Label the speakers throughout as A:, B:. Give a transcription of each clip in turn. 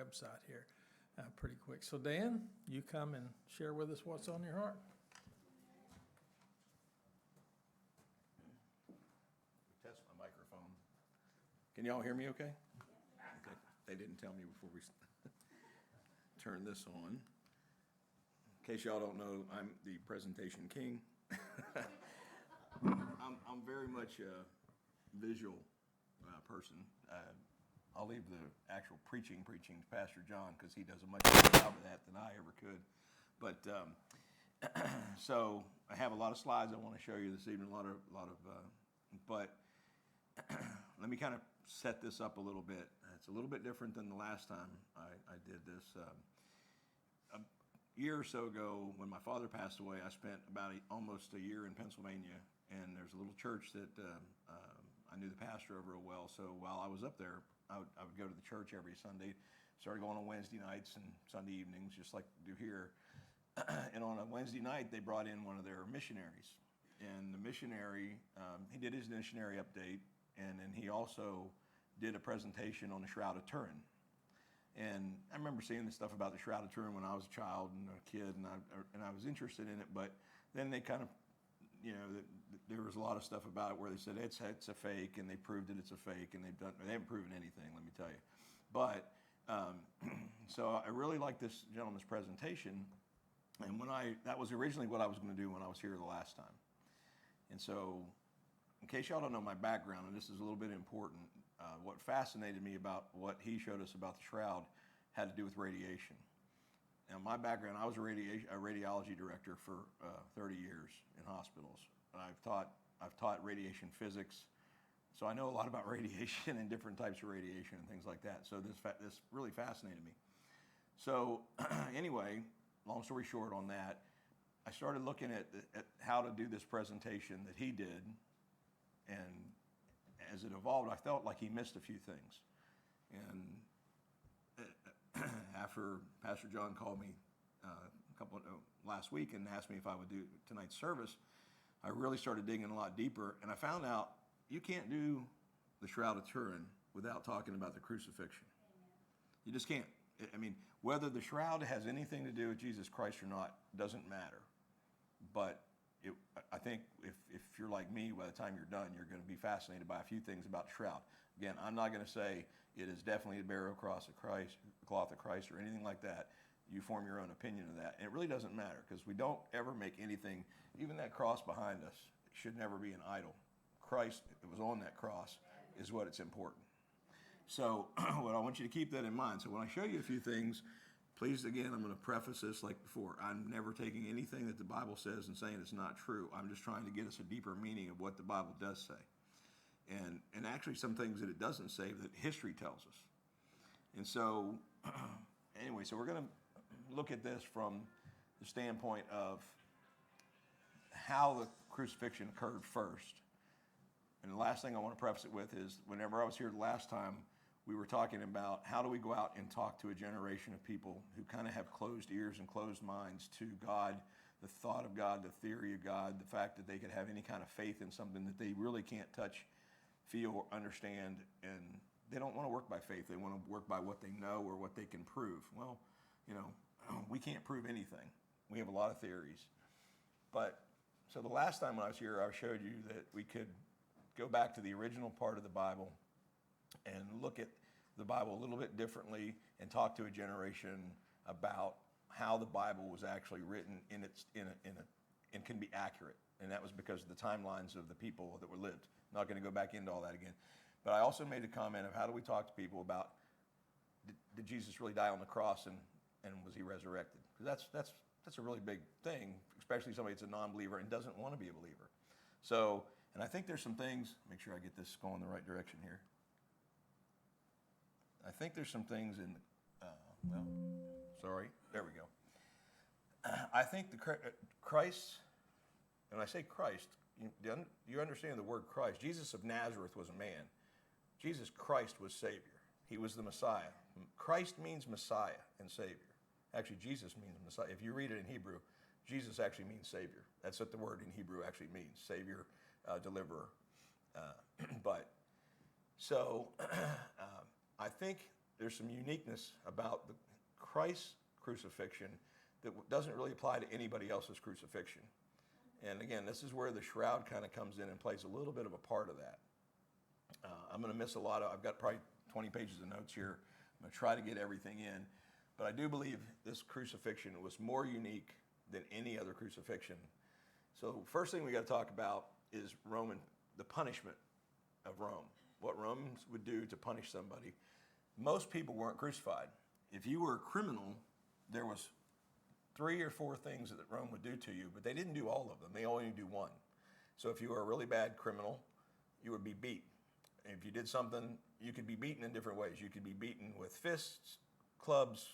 A: website here pretty quick. So Dan, you come and share with us what's on your heart.
B: Test my microphone. Can y'all hear me okay? Okay. They didn't tell me before we turn this on. In case y'all don't know, I'm the presentation king. I'm very much a visual person. I'll leave the actual preaching to Pastor John because he does a much better job of that than I ever could. But so I have a lot of slides I want to show you this evening. But let me kind of set this up a little bit. It's a little bit different than the last time I did this. A year or so ago, when my father passed away, I spent about almost a year in Pennsylvania, and there's a little church that I knew the pastor of real well. So while I was up there, I would go to the church every Sunday. Started going on Wednesday nights and Sunday evenings, just like to do here. And on a Wednesday night, they brought in one of their missionaries. And the missionary, he did his missionary update, and then he also did a presentation on the Shroud of Turin. And I remember seeing the stuff about the Shroud of Turin when I was a child and a kid, and I was interested in it. But then they kind of, there was a lot of stuff about it where they said it's a fake, and they proved that it's a fake, and they haven't proven anything, let me tell you. But so I really liked this gentleman's presentation, and that was originally what I was going to do when I was here the last time. And so, in case y'all don't know my background, and this is a little bit important, what fascinated me about what he showed us about the Shroud had to do with radiation. Now, my background, I was a radiology director for 30 years in hospitals. I've taught radiation physics, so I know a lot about radiation and different types of radiation and things like that. So this really fascinated me. So anyway, long story short on that, I started looking at how to do this presentation that he did, and as it evolved, I felt like he missed a few things. And after Pastor John called me last week and asked me if I would do tonight's service, I really started digging a lot deeper, and I found out you can't do the Shroud of Turin without talking about the crucifixion. You just can't. I mean, whether the shroud has anything to do with Jesus Christ or not doesn't matter. But I think if you're like me, by the time you're done, you're going to be fascinated by a few things about the shroud. Again, I'm not going to say it is definitely the burial cloth of Christ or anything like that. You form your own opinion of that. And it really doesn't matter because we don't ever make anything, even that cross behind us, it should never be an idol. Christ that was on that cross is what it's important. So what I want you to keep that in mind. So when I show you a few things, please, again, I'm going to preface this like before. I'm never taking anything that the Bible says and saying it's not true. I'm just trying to get us a deeper meaning of what the Bible does say. And actually some things that it doesn't say that history tells us. And so anyway, so we're going to look at this from the standpoint of how the crucifixion occurred first. And the last thing I want to preface it with is whenever I was here the last time, we were talking about how do we go out and talk to a generation of people who kind of have closed ears and closed minds to God, the thought of God, the theory of God, the fact that they could have any kind of faith in something that they really can't touch, feel, or understand, and they don't want to work by faith. They want to work by what they know or what they can prove. Well, we can't prove anything. We have a lot of theories. But so the last time when I was here, I showed you that we could go back to the original part of the Bible and look at the Bible a little bit differently and talk to a generation about how the Bible was actually written and can be accurate. And that was because of the timelines of the people that were lived. I'm not going to go back into all that again. But I also made a comment of how do we talk to people about did Jesus really die on the cross and was he resurrected? Because that's a really big thing, especially somebody that's a non-believer and doesn't want to be a believer. So, and I think there's some things, make sure I get this going the right direction here. I think there's some things in, there we go. I think the Christ, and I say Christ, you understand the word Christ. Jesus of Nazareth was a man. Jesus Christ was Savior. He was the Messiah. Christ means Messiah and Savior. Actually, Jesus means Messiah. If you read it in Hebrew, Jesus actually means Savior. That's what the word in Hebrew actually means, Savior, deliverer. I think there's some uniqueness about the Christ's crucifixion that doesn't really apply to anybody else's crucifixion. And again, this is where the shroud kind of comes in and plays a little bit of a part of that. I'm going to miss a lot of, I've got probably 20 pages of notes here. I'm going to try to get everything in. But I do believe this crucifixion was more unique than any other crucifixion. So first thing we got to talk about is the punishment of Rome. What Romans would do to punish somebody. Most people weren't crucified. If you were a criminal, there was 3 or 4 things that Rome would do to you, but they didn't do all of them. They only do one. So if you were a really bad criminal, you would be beat. And if you did something, you could be beaten in different ways. You could be beaten with fists, clubs,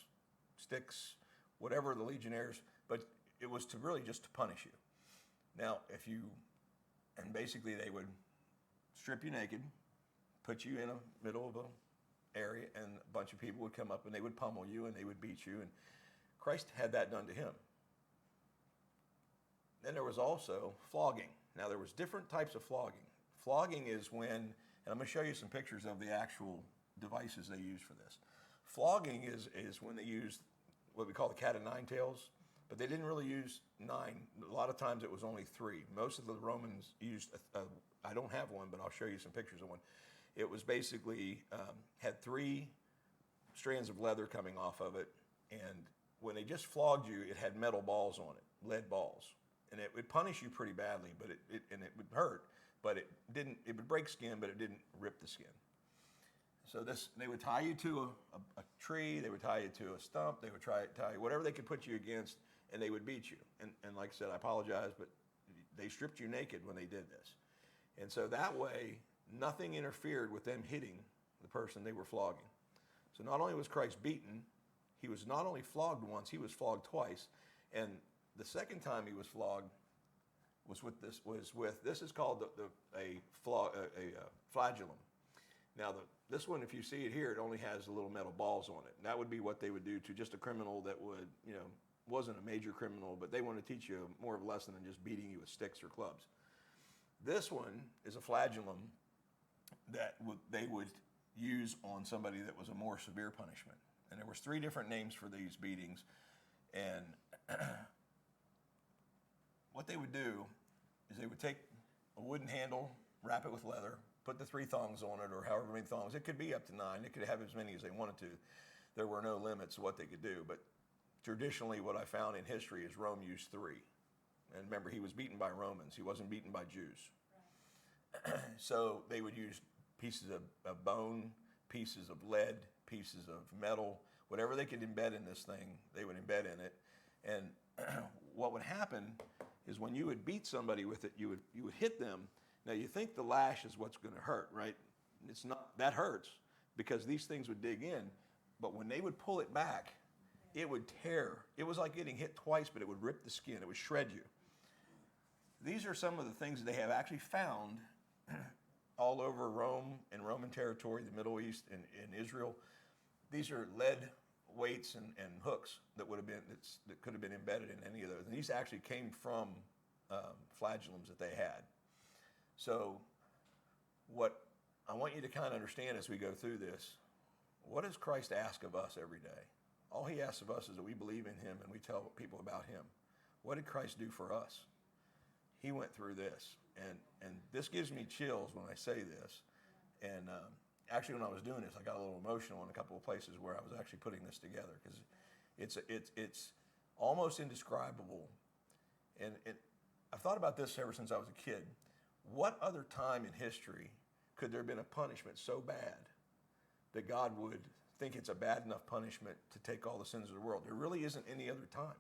B: sticks, whatever the legionnaires, but it was to really just to punish you. Now, and basically they would strip you naked, put you in the middle of an area, and a bunch of people would come up and they would pummel you and they would beat you, and Christ had that done to him. Then there was also flogging. Now there was different types of flogging. Flogging is when, and I'm going to show you some pictures of the actual devices they used for this. Flogging is when they used what we call the cat of nine tails, but they didn't really use 9. A lot of times it was only 3. Most of the Romans used, I don't have one, but I'll show you some pictures of one. It was basically, had 3 strands of leather coming off of it, and when they just flogged you, it had metal balls on it, lead balls. And it would punish you pretty badly, but it would hurt, but it would break skin, but it didn't rip the skin. So they would tie you to a tree, they would tie you to a stump, they would tie you, whatever they could put you against, and they would beat you. And like I said, I apologize, but they stripped you naked when they did this. And so that way, nothing interfered with them hitting the person they were flogging. So not only was Christ beaten, he was not only flogged once, he was flogged twice. And the second time he was flogged was with this is called a flagellum. Now this one, if you see it here, it only has the little metal balls on it. And that would be what they would do to just a criminal that would, wasn't a major criminal, but they want to teach you more of a lesson than just beating you with sticks or clubs. This one is a flagellum that they would use on somebody that was a more severe punishment. And there was 3 different names for these beatings. And what they would do is they would take a wooden handle, wrap it with leather, put the 3 thongs on it, or however many thongs. It could be up to 9. It could have as many as they wanted to. There were no limits to what they could do. But traditionally, what I found in history is Rome used 3. And remember, he was beaten by Romans. He wasn't beaten by Jews. So they would use pieces of bone, pieces of lead, pieces of metal, whatever they could embed in this thing, they would embed in it. And what would happen is when you would beat somebody with it, you would hit them. Now you think the lash is what's going to hurt, right? It's not. That hurts because these things would dig in. But when they would pull it back, it would tear. It was like getting hit twice, but it would rip the skin. It would shred you. These are some of the things that they have actually found all over Rome and Roman territory, the Middle East, and Israel. These are lead weights and hooks that could have been embedded in any of those. And these actually came from flagellums that they had. So what I want you to kind of understand as we go through this, what does Christ ask of us every day? All he asks of us is that we believe in him and we tell people about him. What did Christ do for us? He went through this. And this gives me chills when I say this. And actually, when I was doing this, I got a little emotional in a couple of places where I was actually putting this together because it's almost indescribable. And I've thought about this ever since I was a kid. What other time in history could there have been a punishment so bad that God would think it's a bad enough punishment to take all the sins of the world? There really isn't any other time.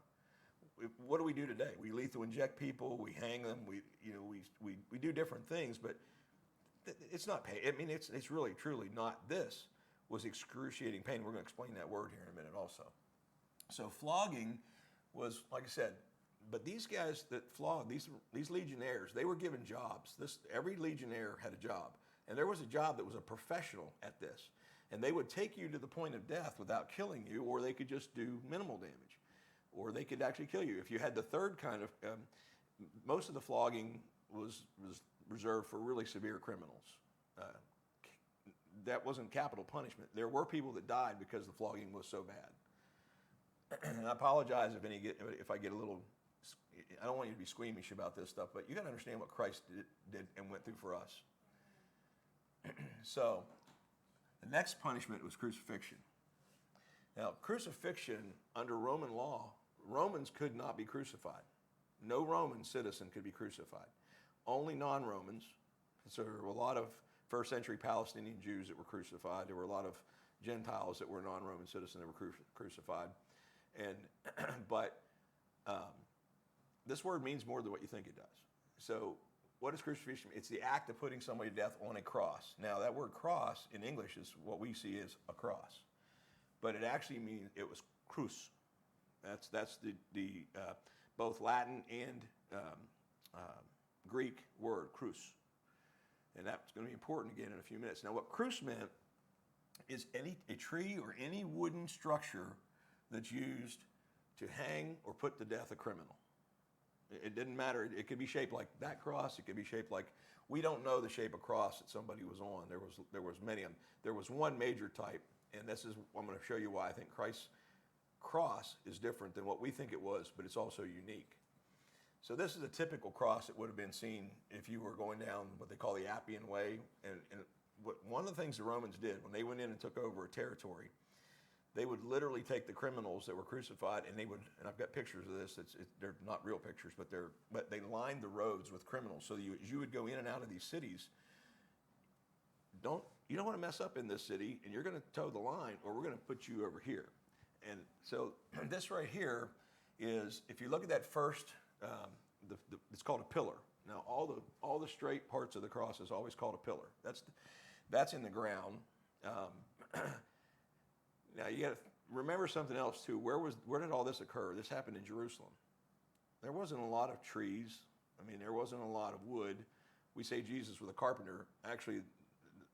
B: What do we do today? We lethal inject people, we hang them, we do different things, but it's not pain. I mean, it's really, truly not. This was excruciating pain. We're going to explain that word here in a minute also. So flogging was, like I said, but these guys that flogged, these legionnaires, they were given jobs. Every legionnaire had a job. And there was a job that was a professional at this. And they would take you to the point of death without killing you, or they could just do minimal damage. Or they could actually kill you. If you had the third kind of, most of the flogging was reserved for really severe criminals. that wasn't capital punishment. There were people that died because the flogging was so bad. And I apologize if I get a little, I don't want you to be squeamish about this stuff, but you got to understand what Christ did and went through for us. So the next punishment was crucifixion. Now, crucifixion under Roman law, Romans could not be crucified. No Roman citizen could be crucified. Only non-Romans. So there were a lot of first century Palestinian Jews that were crucified. There were a lot of Gentiles that were non-Roman citizens that were crucified. But this word means more than what you think it does. So what is crucifixion? It's the act of putting somebody to death on a cross. Now that word cross in English is what we see as a cross. But it actually means, it was crus. That's the both Latin and Greek word, crus. And that's going to be important again in a few minutes. Now what crus meant is a tree or any wooden structure that's used to hang or put to death a criminal. It didn't matter. It could be shaped like that cross. It could be shaped like, we don't know the shape of cross that somebody was on. There was many of them. There was one major type, and this is, I'm going to show you why I think Christ's cross is different than what we think it was, but it's also unique. So this is a typical cross that would have been seen if you were going down what they call the Appian Way. And one of the things the Romans did when they went in and took over a territory, they would literally take the criminals that were crucified, and they would, and I've got pictures of this, they're not real pictures, but they lined the roads with criminals. So you would go in and out of these cities. You don't want to mess up in this city, and you're going to toe the line, or we're going to put you over here. And so this right here is, if you look at that first, it's called a pillar. Now all the straight parts of the cross is always called a pillar. That's in the ground. Now you got to remember something else too. Where did all this occur? This happened in Jerusalem. There wasn't a lot of trees. I mean, there wasn't a lot of wood. We say Jesus was a carpenter. Actually,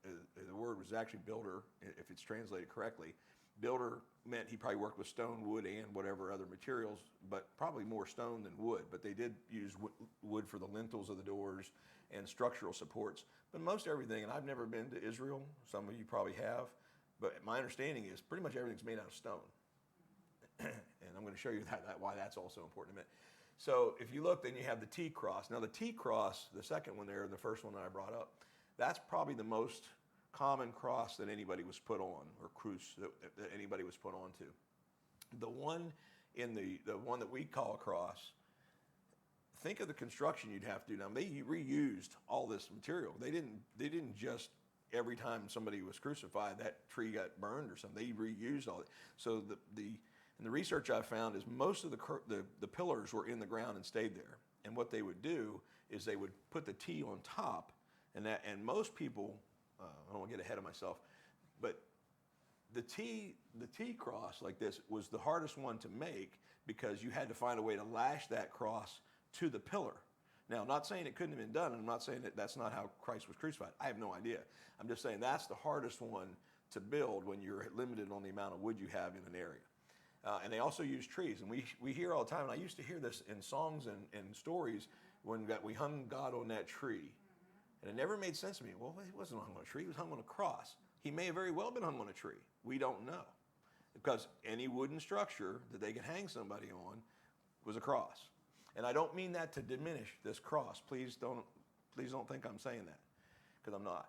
B: the word was actually builder, if it's translated correctly. Builder meant he probably worked with stone, wood, and whatever other materials, but probably more stone than wood. But they did use wood for the lintels of the doors and structural supports. But most everything, and I've never been to Israel, some of you probably have, but my understanding is pretty much everything's made out of stone. And I'm going to show you why that's also important in a minute. So if you look, then you have the T cross. Now the T cross, the second one there, the first one that I brought up, that's probably the most common cross that anybody was put on, or crus that anybody was put onto. The one the one that we call a cross, think of the construction you'd have to do. Now they reused all this material. They didn't just every time somebody was crucified, that tree got burned or something. They reused all it. So the research I found is most of the pillars were in the ground and stayed there. And what they would do is they would put the T on top, and most people, I don't want to get ahead of myself, but the T cross like this was the hardest one to make because you had to find a way to lash that cross to the pillar. Now, I'm not saying it couldn't have been done, and I'm not saying that that's not how Christ was crucified. I have no idea. I'm just saying that's the hardest one to build when you're limited on the amount of wood you have in an area. And they also use trees, and we hear all the time, and I used to hear this in songs and stories when we hung God on that tree. And it never made sense to me. Well, he wasn't hung on a tree, he was hung on a cross. He may have very well been hung on a tree. We don't know. Because any wooden structure that they could hang somebody on was a cross. And I don't mean that to diminish this cross. Please don't think I'm saying that, because I'm not.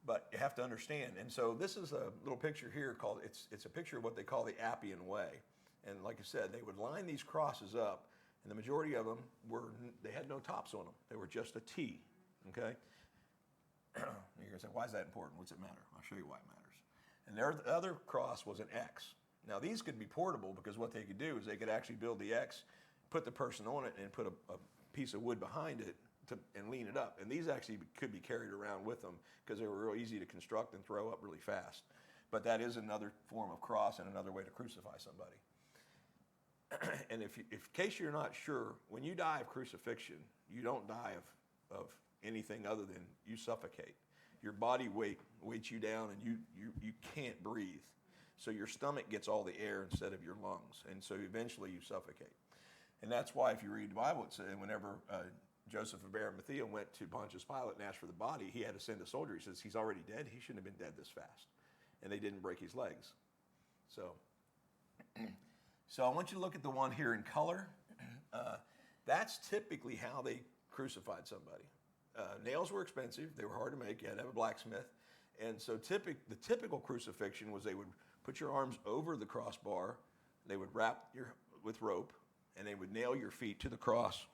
B: But you have to understand. And so this is a little picture here called, it's a picture of what they call the Appian Way. And like I said, they would line these crosses up, and the majority of them they had no tops on them. They were just a T, okay? You're going to say, why is that important? What's it matter? I'll show you why it matters. And the other cross was an X. Now these could be portable because what they could do is they could actually build the X, put the person on it, and put a piece of wood behind it and lean it up. And these actually could be carried around with them because they were real easy to construct and throw up really fast. But that is another form of cross and another way to crucify somebody. And if in case you're not sure, when you die of crucifixion, you don't die of anything other than you suffocate. Your body weights you down, and you can't breathe. So your stomach gets all the air instead of your lungs, and so eventually you suffocate. And that's why if you read the Bible, it says whenever Joseph of Arimathea went to Pontius Pilate and asked for the body, he had to send a soldier. He says, he's already dead. He shouldn't have been dead this fast. And they didn't break his legs. So I want you to look at the one here in color. That's typically how they crucified somebody. Nails were expensive. They were hard to make. You had to have a blacksmith. And so the typical crucifixion was they would put your arms over the crossbar. They would wrap with rope, and they would nail your feet to the cross.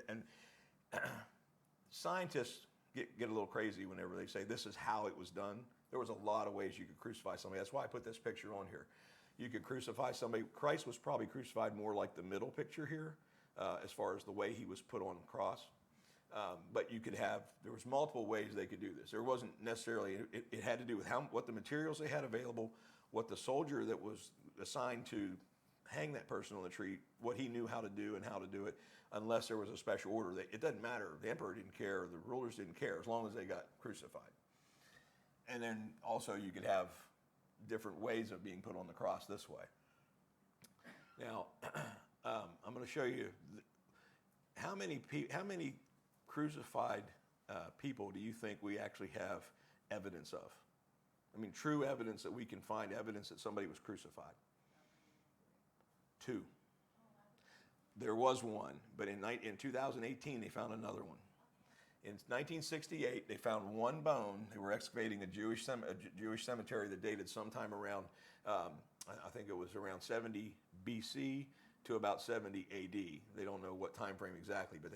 B: And scientists get a little crazy whenever they say this is how it was done. There was a lot of ways you could crucify somebody. That's why I put this picture on here. You could crucify somebody. Christ was probably crucified more like the middle picture here, as far as the way he was put on the cross. But there was multiple ways they could do this. There wasn't necessarily, it had to do with what the materials they had available, what the soldier that was assigned to hang that person on the tree, what he knew how to do and how to do it, unless there was a special order. It doesn't matter. The emperor didn't care, the rulers didn't care, as long as they got crucified. And then also you could have different ways of being put on the cross this way. Now, I'm going to show you how many crucified people do you think we actually have evidence of? I mean, true evidence that we can find evidence that somebody was crucified. 2. There was one, but in 2018 they found another one. In 1968, they found one bone. They were excavating a Jewish cemetery that dated sometime around, I think it was around 70 BC to about 70 AD. They don't know what time frame exactly, but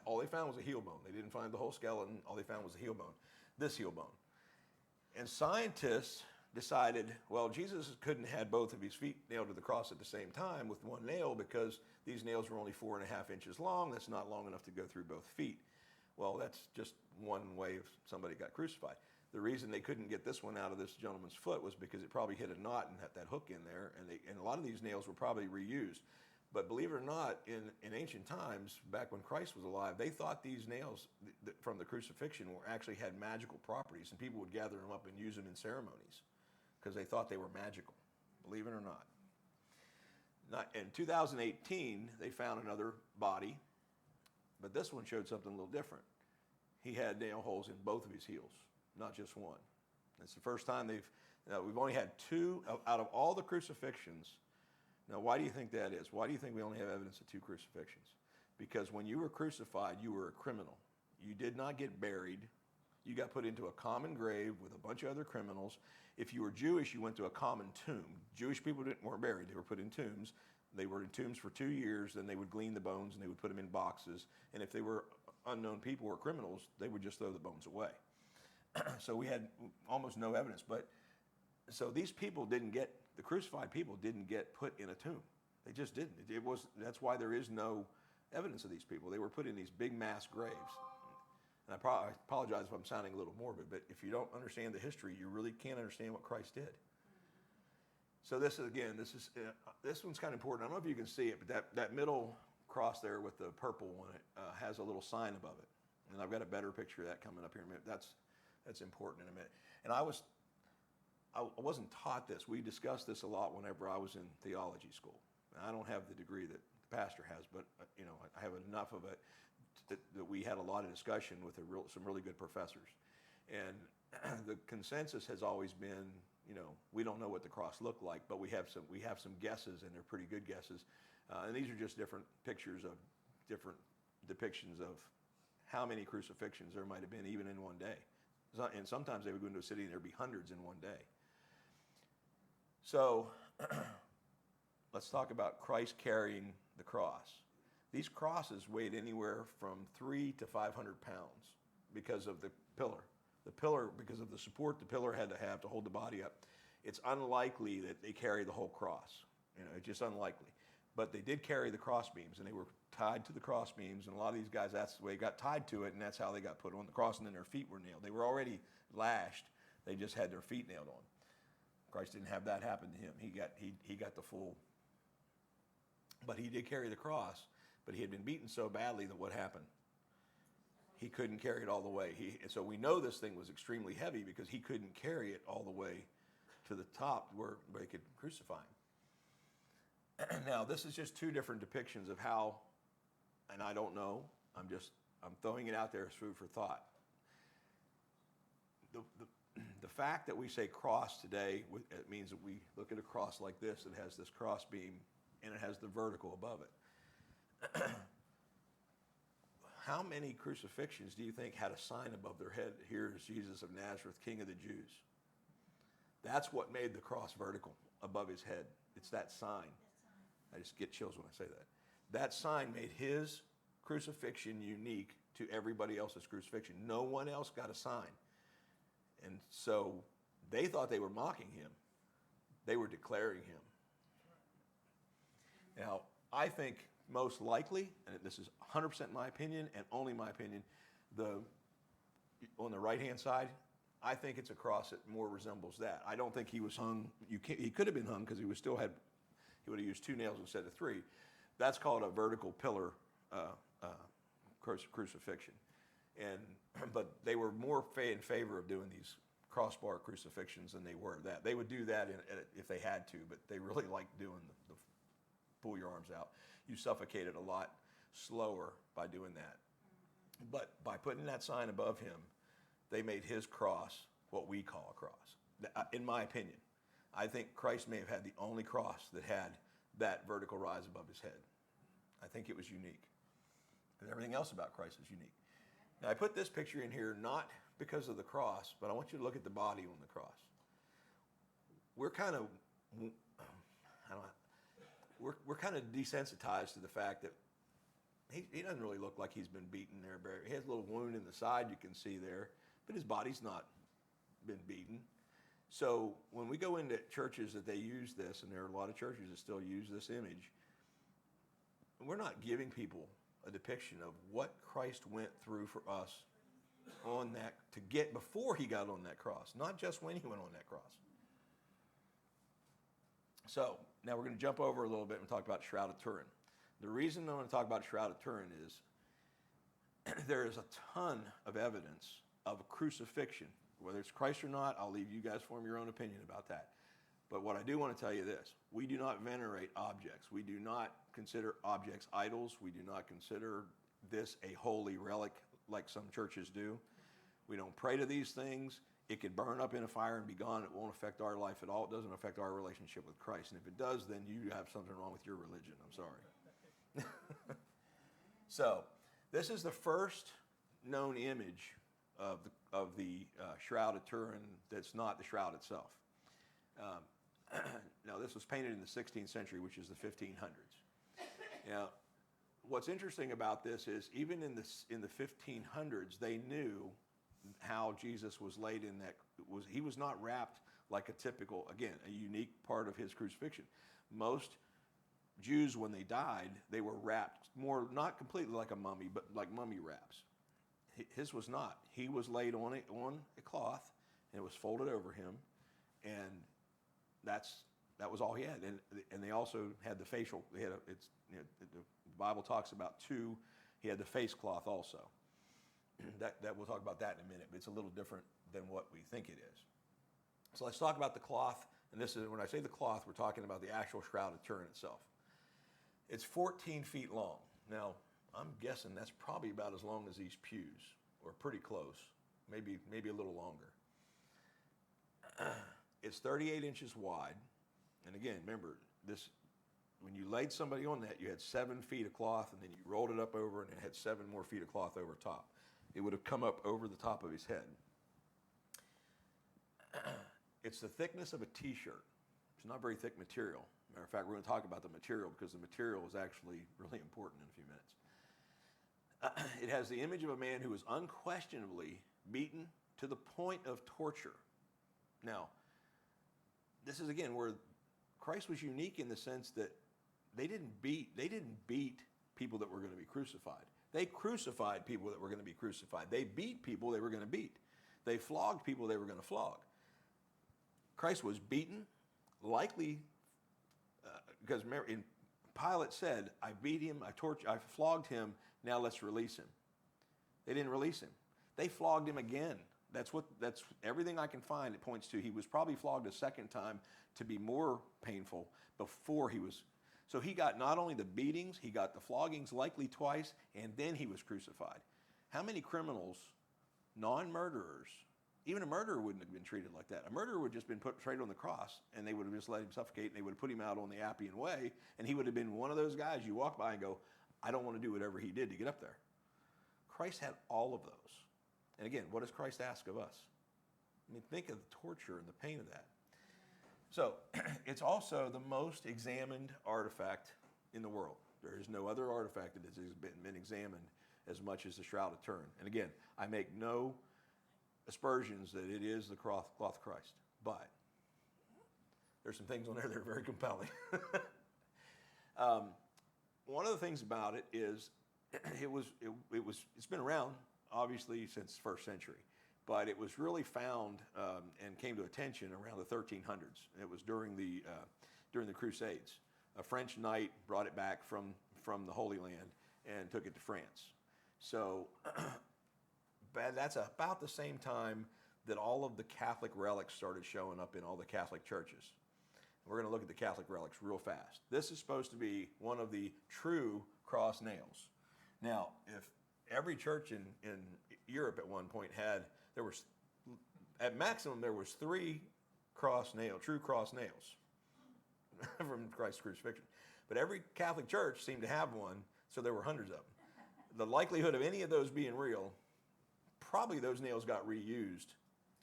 B: all they found was a heel bone. They didn't find the whole skeleton. All they found was a heel bone, this heel bone. And scientists decided, well, Jesus couldn't have had both of his feet nailed to the cross at the same time with one nail because these nails were only 4.5 inches long. That's not long enough to go through both feet. Well, that's just one way if somebody got crucified. The reason they couldn't get this one out of this gentleman's foot was because it probably hit a knot and had that hook in there, and a lot of these nails were probably reused. But believe it or not, in ancient times, back when Christ was alive, they thought these nails from the crucifixion actually had magical properties, and people would gather them up and use them in ceremonies because they thought they were magical, believe it or not. In 2018, they found another body, but this one showed something a little different. He had nail holes in both of his heels, not just one. It's the first time we've only had 2 out of all the crucifixions. Now, why do you think that is? Why do you think we only have evidence of 2 crucifixions? Because when you were crucified, you were a criminal. You did not get buried. You got put into a common grave with a bunch of other criminals. If you were Jewish, you went to a common tomb. Jewish people weren't buried. They were put in tombs. They were in tombs for 2 years. Then they would glean the bones and they would put them in boxes. And if they were unknown people or criminals, they would just throw the bones away. So we had almost no evidence. So these people the crucified people didn't get put in a tomb. They just didn't. That's why there is no evidence of these people. They were put in these big mass graves. And I apologize if I'm sounding a little morbid, but if you don't understand the history, you really can't understand what Christ did. So this one's kind of important. I don't know if you can see it, but that middle cross there with the purple on it has a little sign above it. And I've got a better picture of that coming up here in a minute. That's important in a minute. And I wasn't taught this. We discussed this a lot whenever I was in theology school. Now, I don't have the degree that the pastor has, but I have enough of it that we had a lot of discussion with some really good professors. And the consensus has always been, we don't know what the cross looked like, but we have some guesses, and they're pretty good guesses. And these are just different pictures of different depictions of how many crucifixions there might have been even in one day. And sometimes they would go into a city and there'd be hundreds in one day. So let's talk about Christ carrying the cross. These crosses weighed anywhere from 300 to 500 pounds because of the pillar. The pillar, because of the support the pillar had to have to hold the body up. It's unlikely that they carry the whole cross. It's just unlikely. But they did carry the cross beams, and they were tied to the cross beams. And a lot of these guys, that's the way they got tied to it, and that's how they got put on the cross. And then their feet were nailed. They were already lashed. They just had their feet nailed on. Christ didn't have that happen to him. He got the full. But he did carry the cross. But he had been beaten so badly that what happened? He couldn't carry it all the way. So we know this thing was extremely heavy because he couldn't carry it all the way to the top where they could crucify him. Now, this is just 2 different depictions of how, and I don't know, I'm throwing it out there as food for thought. The fact that we say cross today, it means that we look at a cross like this. It has this cross beam, and it has the vertical above it. How many crucifixions do you think had a sign above their head, "Here is Jesus of Nazareth, King of the Jews"? That's what made the cross vertical above his head. It's that sign. I just get chills when I say that. That sign made his crucifixion unique to everybody else's crucifixion. No one else got a sign. And so they thought they were mocking him. They were declaring him. Now, I think most likely, and this is 100% my opinion and only my opinion, on the right-hand side, I think it's a cross that more resembles that. I don't think he was hung. He could have been hung because he would have used 2 nails instead of 3. That's called a vertical pillar crucifixion. But they were more in favor of doing these crossbar crucifixions than they were that. They would do that if they had to, but they really liked doing the pull your arms out. You suffocated a lot slower by doing that. But by putting that sign above him, they made his cross what we call a cross. In my opinion, I think Christ may have had the only cross that had that vertical rise above his head. I think it was unique. And everything else about Christ is unique. Now, I put this picture in here not because of the cross, but I want you to look at the body on the cross. We're kind of, we're kind of desensitized to the fact that he doesn't really look like he's been beaten there. He has a little wound in the side you can see there, but his body's not been beaten. So when we go into churches that they use this, and there are a lot of churches that still use this image, we're not giving people a depiction of what Christ went through for us on that to get before he got on that cross, not just when he went on that cross. So now we're going to jump over a little bit and talk about Shroud of Turin. The reason I want to talk about Shroud of Turin is there is a ton of evidence of a crucifixion. Whether it's Christ or not, I'll leave you guys form your own opinion about that. But what I do want to tell you this, we do not venerate objects. We do not consider objects idols. We do not consider this a holy relic like some churches do. We don't pray to these things. It could burn up in a fire and be gone. It won't affect our life at all. It doesn't affect our relationship with Christ. And if it does, then you have something wrong with your religion. I'm sorry. So this is the first known image of the Shroud of Turin that's not the shroud itself. Now, this was painted in the 16th century, which is the 1500s. Now, what's interesting about this is even in the 1500s, they knew how Jesus was laid in that. He was not wrapped like a typical, again, a unique part of his crucifixion. Most Jews, when they died, they were wrapped more, not completely like a mummy, but like mummy wraps. His was not. He was laid on a cloth, and it was folded over him, and that was all he had. And they also had the facial. They had the Bible talks about 2. He had the face cloth also. That we'll talk about that in a minute. But it's a little different than what we think it is. So let's talk about the cloth. And this is when I say the cloth, we're talking about the actual Shroud of Turin itself. It's 14 feet long. Now, I'm guessing that's probably about as long as these pews, or pretty close, maybe a little longer. It's 38 inches wide. And again, remember, when you laid somebody on that, you had 7 feet of cloth, and then you rolled it up over, and it had 7 more feet of cloth over top. It would have come up over the top of his head. It's the thickness of a T-shirt. It's not very thick material. Matter of fact, we're going to talk about the material because the material is actually really important in a few minutes. It has the image of a man who was unquestionably beaten to the point of torture. Now, this is again where Christ was unique in the sense that they didn't beat people that were going to be crucified. They crucified people that were going to be crucified. They beat people they were going to beat. They flogged people they were going to flog. Christ was beaten, likely because Pilate said, "I beat him, I flogged him. Now let's release him." They didn't release him. They flogged him again. That's everything I can find. It points to he was probably flogged a second time to be more painful before he was. So he got not only the beatings, he got the floggings likely twice, and then he was crucified. How many criminals, non-murderers, even a murderer wouldn't have been treated like that. A murderer would have just been put straight on the cross, and they would have just let him suffocate, and they would have put him out on the Appian Way, and he would have been one of those guys you walk by and go, I don't want to do whatever he did to get up there. Christ had all of those. And again, what does Christ ask of us? I mean, think of the torture and the pain of that. So it's also the most examined artifact in the world. There is no other artifact that has been examined as much as the Shroud of Turin. And again, I make no aspersions that it is the cloth of Christ, but there's some things on there that are very compelling. One of the things about it is it's been around obviously since the first century, but it was really found and came to attention around the 1300s. It was during the Crusades. A French knight brought it back from the Holy Land and took it to France. So that's about the same time that all of the Catholic relics started showing up in all the Catholic churches. We're going to look at the Catholic relics real fast. This is supposed to be one of the true cross nails. Now, if every church in Europe at one point at maximum there was 3 true cross nails from Christ's crucifixion. But every Catholic church seemed to have one, so there were hundreds of them. The likelihood of any of those being real, probably those nails got reused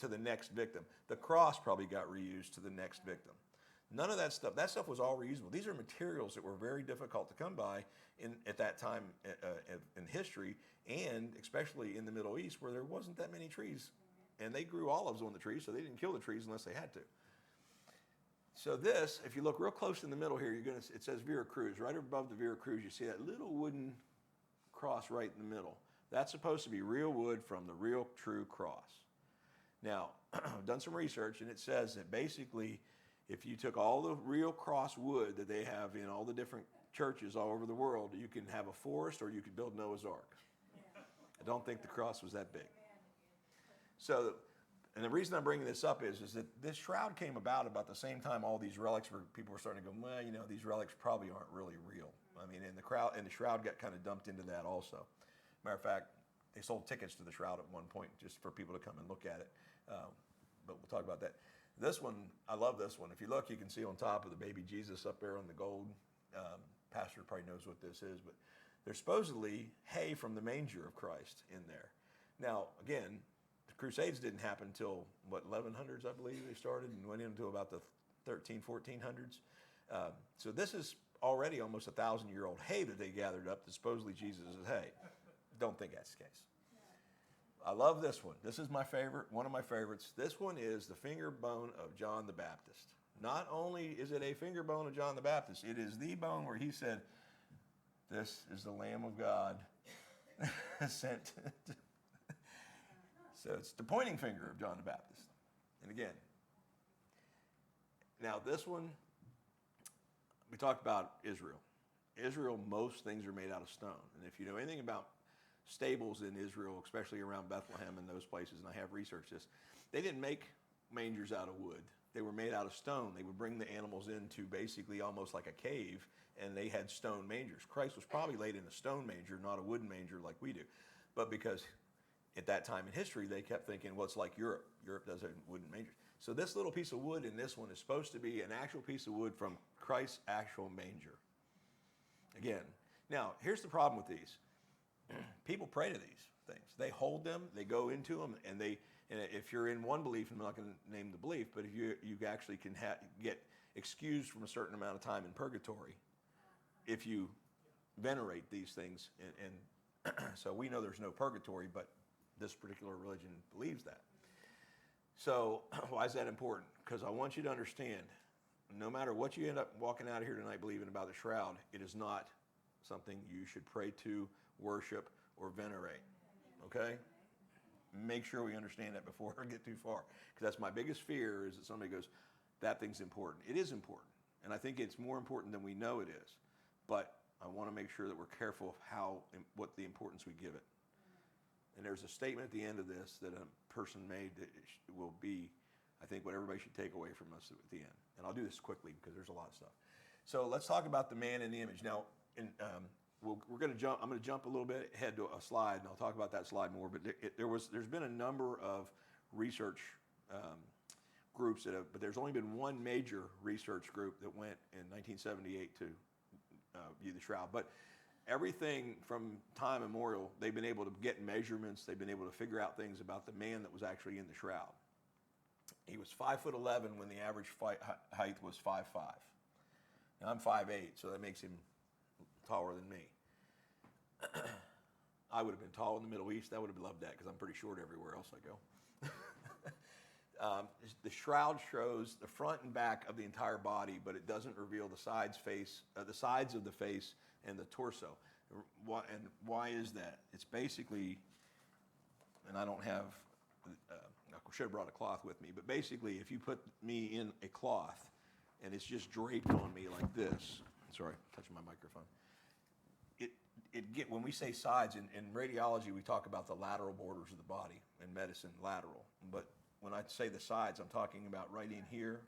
B: to the next victim. The cross probably got reused to the next victim. None of that stuff was all reusable. These are materials that were very difficult to come by at that time in history, and especially in the Middle East where there wasn't that many trees. And they grew olives on the trees, so they didn't kill the trees unless they had to. So this, if you look real close in the middle here, it says Vera Cruz. Right above the Vera Cruz, you see that little wooden cross right in the middle. That's supposed to be real wood from the real true cross. Now, I've done some research, and it says that basically if you took all the real cross wood that they have in all the different churches all over the world, you can have a forest or you could build Noah's Ark. I don't think the cross was that big. So, and the reason I'm bringing this up is that this shroud came about the same time all these relics people were starting to go, well, these relics probably aren't really real. I mean, and the shroud got kind of dumped into that also. Matter of fact, they sold tickets to the shroud at one point just for people to come and look at it. But we'll talk about that. This one, I love this one. If you look, you can see on top of the baby Jesus up there on the gold. Pastor probably knows what this is, but there's supposedly hay from the manger of Christ in there. Now, again, the Crusades didn't happen until, 1100s, I believe they started, and went into about the 1400s. So this is already almost 1,000-year-old hay that they gathered up that supposedly Jesus is hay. Don't think that's the case. I love this one. This is my favorite, one of my favorites. This one is the finger bone of John the Baptist. Not only is it a finger bone of John the Baptist, it is the bone where he said, this is the Lamb of God sent. So it's the pointing finger of John the Baptist. And again, now this one, we talked about Israel. Israel, most things are made out of stone. And if you know anything about stables in Israel, especially around Bethlehem and those places, and I have researched this, they didn't make mangers out of wood. They were made out of stone. They would bring the animals into basically almost like a cave, and they had stone mangers. Christ was probably laid in a stone manger, not a wooden manger like we do. But because at that time in history, they kept thinking, well, it's like Europe. Europe does have wooden mangers. So this little piece of wood in this one is supposed to be an actual piece of wood from Christ's actual manger. Again, now, here's the problem with these. People pray to these things. They hold them, they go into them, and if you're in one belief, I'm not going to name the belief, but if you actually can get excused from a certain amount of time in purgatory if you venerate these things. And so we know there's no purgatory, but this particular religion believes that. So why is that important? Because I want you to understand, no matter what you end up walking out of here tonight believing about the shroud, it is not something you should pray to, worship, or venerate. Okay? Make sure we understand that before I get too far. Because that's my biggest fear, is that somebody goes, that thing's important. It is important. And I think it's more important than we know it is. But I want to make sure that we're careful of what the importance we give it. And there's a statement at the end of this that a person made that will be, I think, what everybody should take away from us at the end. And I'll do this quickly because there's a lot of stuff. So let's talk about the man in the image. Now, we're going to jump. I'm going to jump a little bit ahead to a slide, and I'll talk about that slide more. But there's been a number of research groups but there's only been one major research group that went in 1978 to view the shroud. But everything from time immemorial, they've been able to get measurements. They've been able to figure out things about the man that was actually in the shroud. He was 5'11" when the average height was 5'5". Now I'm 5'8", so that makes him taller than me. I would have been tall in the Middle East. I would have loved that because I'm pretty short everywhere else I go. The shroud shows the front and back of the entire body, but it doesn't reveal the sides of the face and the torso. Why is that? It's basically, and I don't have, I should have brought a cloth with me, but basically if you put me in a cloth and it's just draped on me like this, sorry, touching my microphone, when we say sides, in radiology we talk about the lateral borders of the body, in medicine lateral, but when I say the sides, I'm talking about right in here.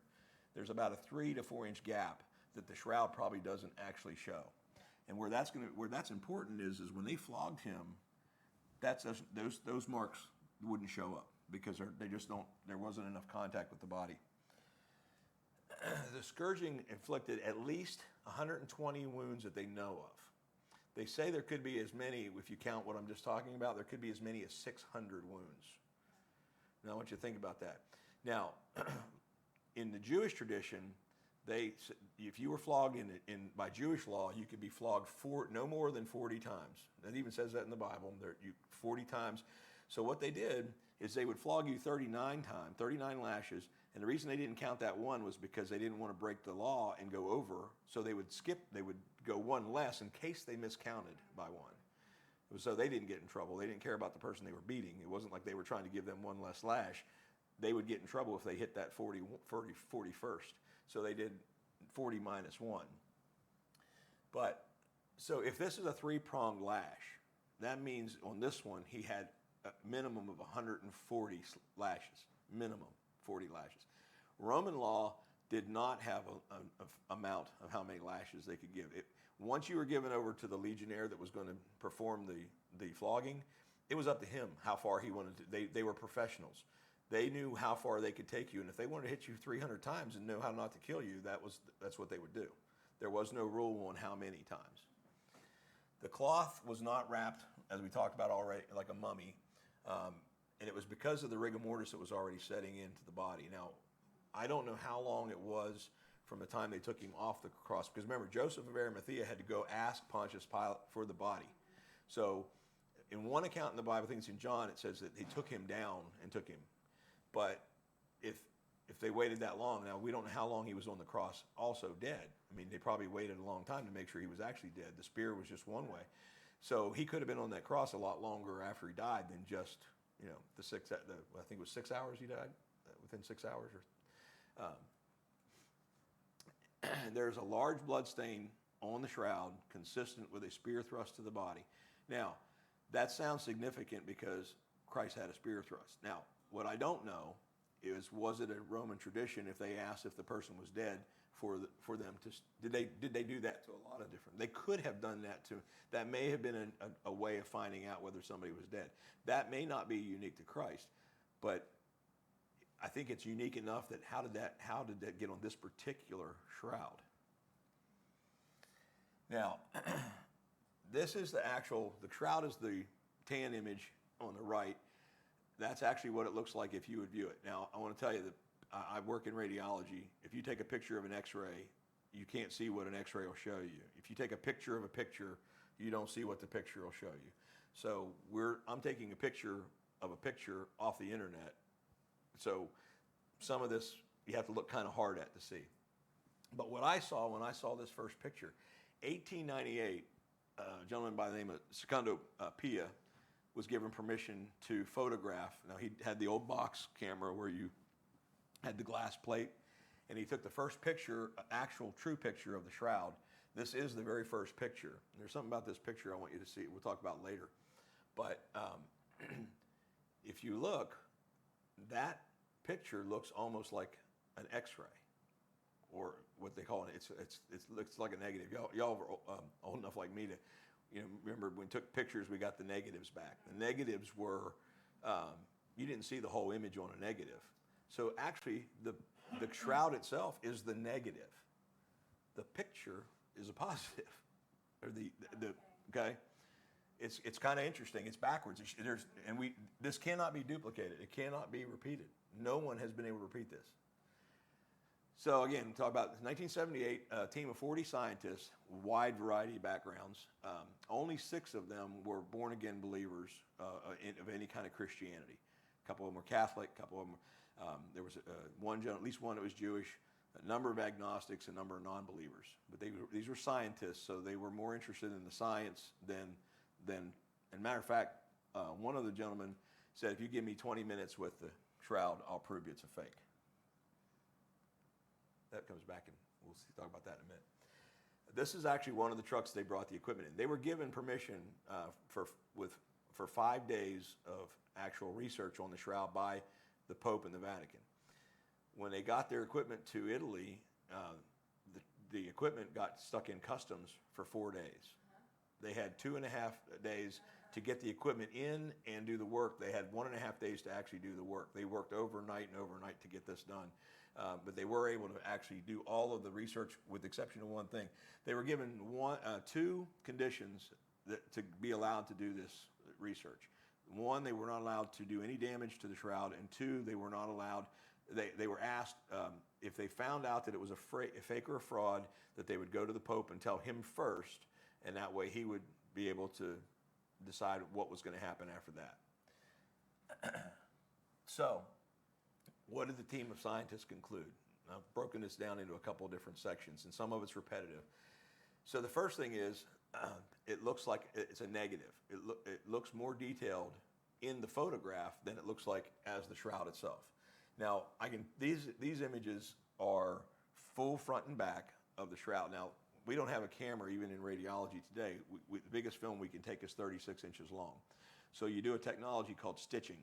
B: There's about a 3 to 4 inch gap that the shroud probably doesn't actually show. And where that's important is when they flogged him, those marks wouldn't show up because there wasn't enough contact with the body. The scourging inflicted at least 120 wounds that they know of. They say there could be as many, if you count what I'm just talking about, there could be as many as 600 wounds. Now I want you to think about that. Now, in the Jewish tradition, if you were flogged by Jewish law, you could be flogged no more than 40 times. That even says that in the Bible, 40 times. So what they did is they would flog you 39 lashes, and the reason they didn't count that one was because they didn't want to break the law and go over, so they would go one less in case they miscounted by one. So they didn't get in trouble. They didn't care about the person they were beating. It wasn't like they were trying to give them one less lash. They would get in trouble if they hit that 40 first. So they did 40 minus 1. But, so if this is a 3-pronged lash, that means on this one he had a minimum of 140 lashes. Minimum 40 lashes. Roman law did not have an amount of how many lashes they could give. Once you were given over to the legionnaire that was going to perform the flogging, it was up to him how far he wanted to. They were professionals. They knew how far they could take you, and if they wanted to hit you 300 times and know how not to kill you, that's what they would do. There was no rule on how many times. The cloth was not wrapped, as we talked about already, like a mummy, and it was because of the rigor mortis that was already setting into the body. Now, I don't know how long it was from the time they took him off the cross, because remember, Joseph of Arimathea had to go ask Pontius Pilate for the body. So in one account in the Bible, I think it's in John, it says that they took him down and took him. But if they waited that long, now we don't know how long he was on the cross also dead. I mean, they probably waited a long time to make sure he was actually dead. The spear was just one way. So he could have been on that cross a lot longer after he died than just, I think it was 6 hours he died, within 6 hours. There's a large blood stain on the shroud consistent with a spear thrust to the body. Now, that sounds significant because Christ had a spear thrust. Now, what I don't know is, was it a Roman tradition if they asked if the person was dead for them to, did they do that to a lot of different, they could have done that too. That may have been a way of finding out whether somebody was dead. That may not be unique to Christ, but I think it's unique enough that how did that get on this particular shroud? Now, this is the shroud is the tan image on the right. That's actually what it looks like if you would view it. Now, I want to tell you that I work in radiology. If you take a picture of an x-ray, you can't see what an x-ray will show you. If you take a picture of a picture, you don't see what the picture will show you. So I'm taking a picture of a picture off the internet. So some of this you have to look kind of hard at to see. But what I saw when I saw this first picture, 1898, a gentleman by the name of Secondo Pia was given permission to photograph. Now, he had the old box camera where you had the glass plate, and he took the first picture, actual true picture of the shroud. This is the very first picture. And there's something about this picture I want you to see. We'll talk about later. But if you look, that picture looks almost like an x-ray. or what they call it. It looks like a negative. Y'all are old enough like me to, remember when we took pictures, we got the negatives back. The negatives were, you didn't see the whole image on a negative. So actually, the shroud itself is the negative. The picture is a positive, or okay. It's kind of interesting. It's backwards. This cannot be duplicated. It cannot be repeated. No one has been able to repeat this. So again, talk about 1978, a team of 40 scientists, wide variety of backgrounds. Only 6 of them were born again believers of any kind of Christianity. A couple of them were Catholic. A couple of them, there was at least one that was Jewish. A number of agnostics, a number of non-believers. But these were scientists, so they were more interested in the science than. And matter of fact, one of the gentlemen said, "If you give me 20 minutes with the shroud, I'll prove you it's a fake." That comes back, and we'll talk about that in a minute. This is actually one of the trucks they brought the equipment in. They were given permission for 5 days of actual research on the shroud by the Pope and the Vatican. When they got their equipment to Italy, the equipment got stuck in customs for 4 days. They had 2.5 days to get the equipment in and do the work. They had 1.5 days to actually do the work. They worked overnight and overnight to get this done. But they were able to actually do all of the research with the exception of one thing. They were given 2 conditions to be allowed to do this research. 1, they were not allowed to do any damage to the shroud, and 2, they were not allowed, they were asked if they found out that it was a fake or a fraud, that they would go to the Pope and tell him first, and that way he would be able to decide what was going to happen after that. So, what did the team of scientists conclude? I've broken this down into a couple of different sections, and some of it's repetitive. So the first thing is, it looks like it's a negative. It looks more detailed in the photograph than it looks like as the shroud itself. Now, these images are full front and back of the shroud. Now, we don't have a camera even in radiology today. The biggest film we can take is 36 inches long. So you do a technology called stitching.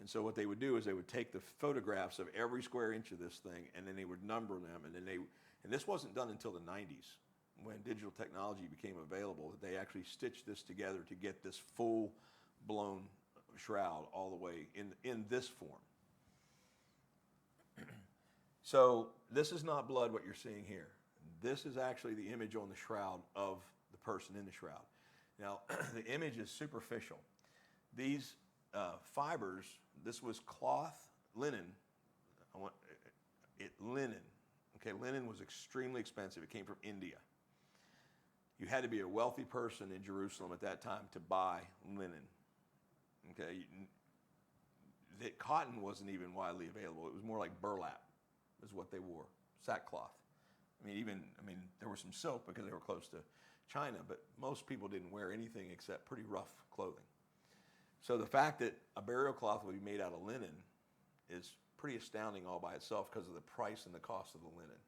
B: And so what they would do is they would take the photographs of every square inch of this thing, and then they would number them, and this wasn't done until the 90s when digital technology became available, that they actually stitched this together to get this full-blown shroud all the way in this form. So this is not blood, what you're seeing here. This is actually the image on the shroud of the person in the shroud. Now, the image is superficial. These fibers, this was cloth, linen. Linen. Okay, linen was extremely expensive. It came from India. You had to be a wealthy person in Jerusalem at that time to buy linen. Okay, cotton wasn't even widely available. It was more like burlap, is what they wore, sackcloth. I mean, there was some silk because they were close to China, but most people didn't wear anything except pretty rough clothing. So the fact that a burial cloth would be made out of linen is pretty astounding all by itself because of the price and the cost of the linen.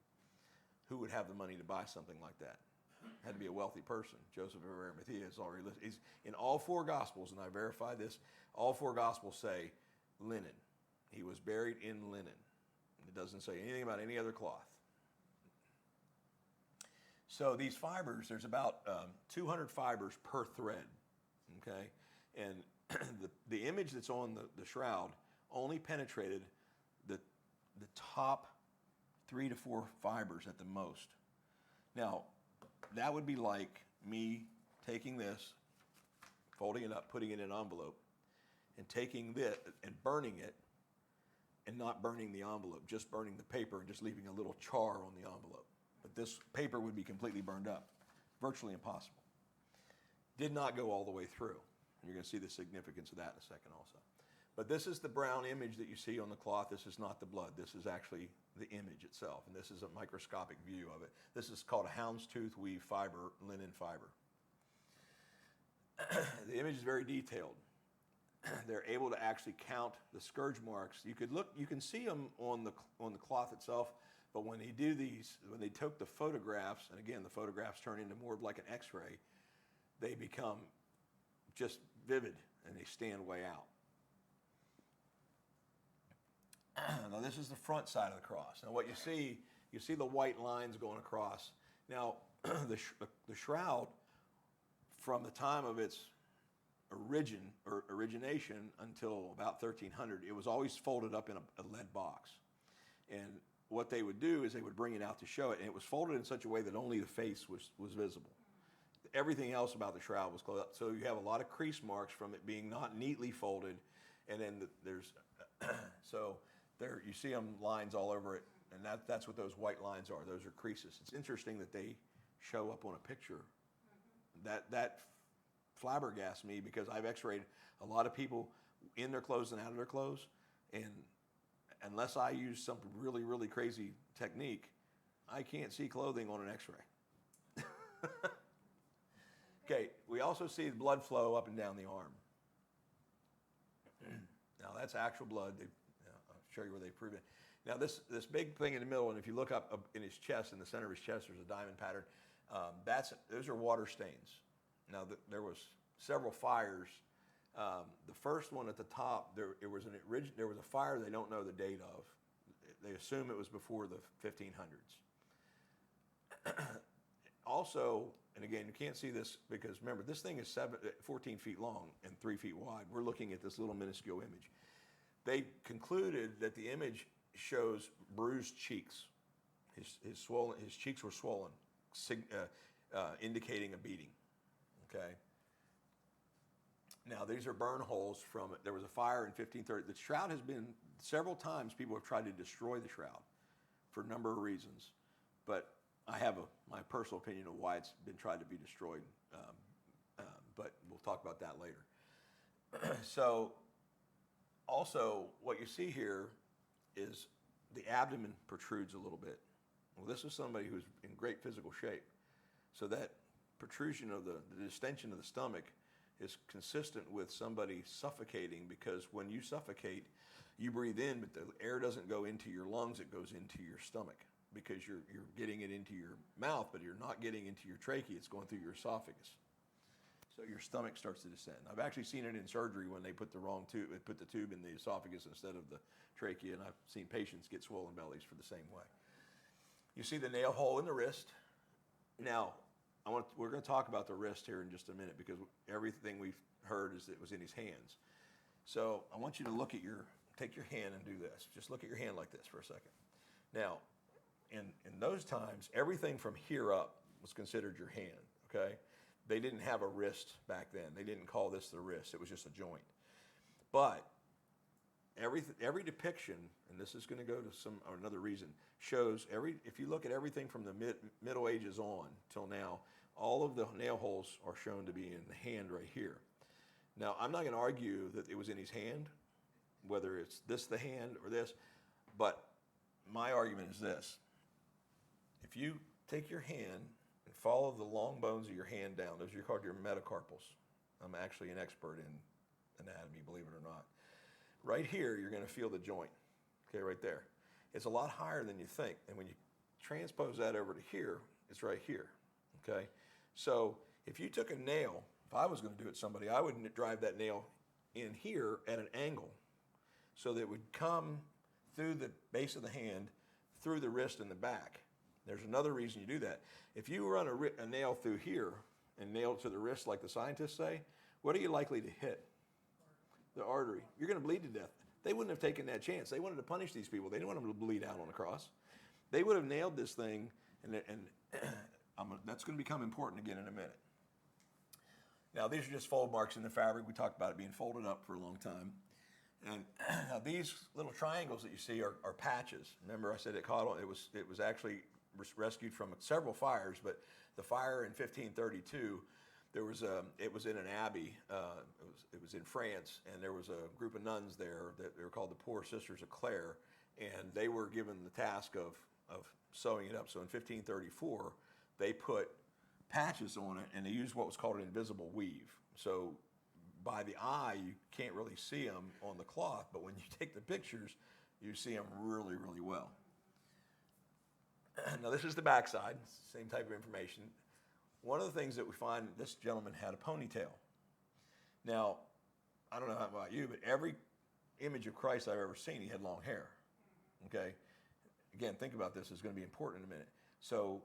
B: Who would have the money to buy something like that? Had to be a wealthy person. Joseph of Arimathea is already listed. He's in all 4 Gospels, and I verified this. All 4 Gospels say linen. He was buried in linen. It doesn't say anything about any other cloth. So these fibers, there's about 200 fibers per thread. Okay, and the image that's on the shroud only penetrated the top 3 to 4 fibers at the most. Now, that would be like me taking this, folding it up, putting it in an envelope, and taking this and burning it, and not burning the envelope, just burning the paper and just leaving a little char on the envelope. But this paper would be completely burned up. Virtually impossible. Did not go all the way through. You're going to see the significance of that in a second also. But this is the brown image that you see on the cloth. This is not the blood. This is actually the image itself. And this is a microscopic view of it. This is called a houndstooth weave fiber, linen fiber. The image is very detailed. They're able to actually count the scourge marks. You can see them on the cloth itself, but when they took the photographs, and again, the photographs turn into more like an X-ray, they become just vivid, and they stand way out. Now, this is the front side of the cross. Now, what you see You see the white lines going across. Now, the shroud, from the time of its origination until about 1300, it was always folded up in a lead box. And what they would do is they would bring it out to show it, and it was folded in such a way that only the face was visible. Everything else about the shroud was closed up. So you have a lot of crease marks from it being not neatly folded, and then there's so there you see them lines all over it, and that's what those white lines are. Those are creases. It's interesting that they show up on a picture. That flabbergasts me, because I've x-rayed a lot of people in their clothes and out of their clothes, and unless I use some really, really crazy technique, I can't see clothing on an x-ray. Okay, we also see blood flow up and down the arm. Now that's actual blood. I'll show you where they prove it. Now this big thing in the middle, and if you look up in his chest, in the center of his chest, there's a diamond pattern. Those are water stains. Now there was several fires. The first one at the top, there was a fire they don't know the date of. They assume it was before the 1500s. Also, and again, you can't see this because remember, this thing is 14 feet long and 3 feet wide. We're looking at this little minuscule image. They concluded that the image shows bruised cheeks. His cheeks were swollen, indicating a beating. Okay. Now these are burn holes from it. There was a fire in 1530. The shroud has been several times. People have tried to destroy the shroud for a number of reasons, but I have my personal opinion of why it's been tried to be destroyed, but we'll talk about that later. So, also, what you see here is the abdomen protrudes a little bit. Well, this is somebody who's in great physical shape. So that protrusion of the distension of the stomach is consistent with somebody suffocating, because when you suffocate, you breathe in, but the air doesn't go into your lungs, it goes into your stomach, because you're getting it into your mouth, but you're not getting into your trachea, it's going through your esophagus. So your stomach starts to descend. I've actually seen it in surgery when they put the wrong tube, they put the tube in the esophagus instead of the trachea, and I've seen patients get swollen bellies for the same way. You see the nail hole in the wrist. Now, we're going to talk about the wrist here in just a minute, because everything we've heard is that it was in his hands. So I want you to take your hand and do this. Just look at your hand like this for a second. Now, in those times, everything from here up was considered your hand, okay? They didn't have a wrist back then. They didn't call this the wrist. It was just a joint. But every depiction, and this is going to go to another reason, shows if you look at everything from the Middle Ages on till now, all of the nail holes are shown to be in the hand right here. Now, I'm not going to argue that it was in his hand, whether it's this the hand or this, but my argument is this. If you take your hand and follow the long bones of your hand down, those are called your metacarpals. I'm actually an expert in anatomy, believe it or not. Right here, you're going to feel the joint, okay, right there. It's a lot higher than you think, and when you transpose that over to here, it's right here, okay? So if you took a nail, if I was going to do it to somebody, I would drive that nail in here at an angle so that it would come through the base of the hand, through the wrist and the back. There's another reason you do that. If you run a nail through here and nail it to the wrist like the scientists say, what are you likely to hit? The artery. You're going to bleed to death. They wouldn't have taken that chance. They wanted to punish these people. They didn't want them to bleed out on the cross. They would have nailed this thing, and that's going to become important again in a minute. Now, these are just fold marks in the fabric. We talked about it being folded up for a long time. And now these little triangles that you see are patches. Remember, I said it was actually rescued from several fires, but the fire in 1532, it was in an abbey. It was in France, and there was a group of nuns there that they were called the Poor Sisters of Clare, and they were given the task of sewing it up. So in 1534, they put patches on it, and they used what was called an invisible weave. So by the eye, you can't really see them on the cloth, but when you take the pictures, you see them really, really well. Now, this is the backside, same type of information. One of the things that we find, this gentleman had a ponytail. Now, I don't know about you, but every image of Christ I've ever seen, he had long hair, okay? again, think about this, it's going to be important in a minute. So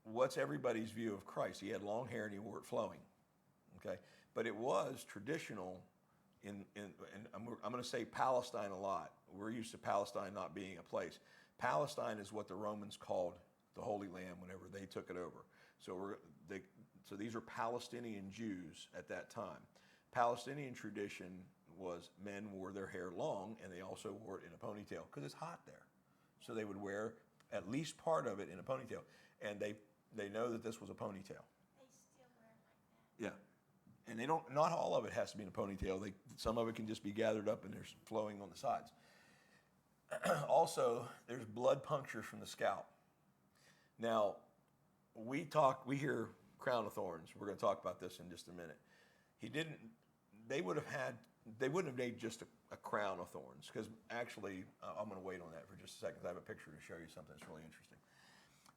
B: what's everybody's view of Christ? He had long hair and he wore it flowing, okay? But it was traditional and I'm going to say Palestine a lot. We're used to Palestine not being a place. Palestine is what the Romans called the Holy Land whenever they took it over. So so these are Palestinian Jews at that time. Palestinian tradition was men wore their hair long and they also wore it in a ponytail because it's hot there. So they would wear at least part of it in a ponytail. And they know that this was a ponytail.
C: They still wear it like that.
B: Yeah. And not all of it has to be in a ponytail. Some of it can just be gathered up and there's flowing on the sides. Also, there's blood punctures from the scalp. Now, we hear crown of thorns. We're going to talk about this in just a minute. They wouldn't have made just a crown of thorns, because actually, I'm going to wait on that for just a second. I have a picture to show you something that's really interesting.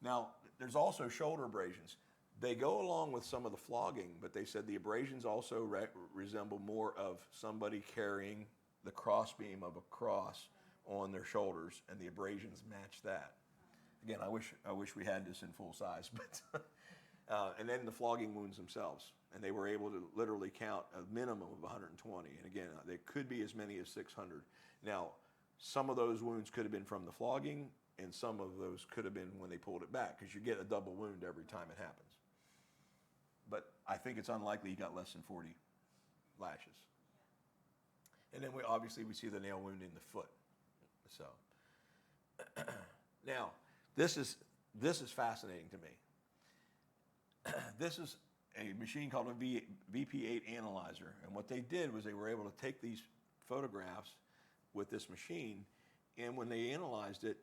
B: Now, there's also shoulder abrasions. They go along with some of the flogging, but they said the abrasions also resemble more of somebody carrying the crossbeam of a cross on their shoulders, and the abrasions match that. Again, I wish we had this in full size, but and then the flogging wounds themselves, and they were able to literally count a minimum of 120, and again, they could be as many as 600. Now, some of those wounds could have been from the flogging, and some of those could have been when they pulled it back, because you get a double wound every time it happens. But I think it's unlikely you got less than 40 lashes. And then we see the nail wound in the foot. So now this is fascinating to me. This is a machine called a VP8 analyzer, and what they did was they were able to take these photographs with this machine, and when they analyzed it,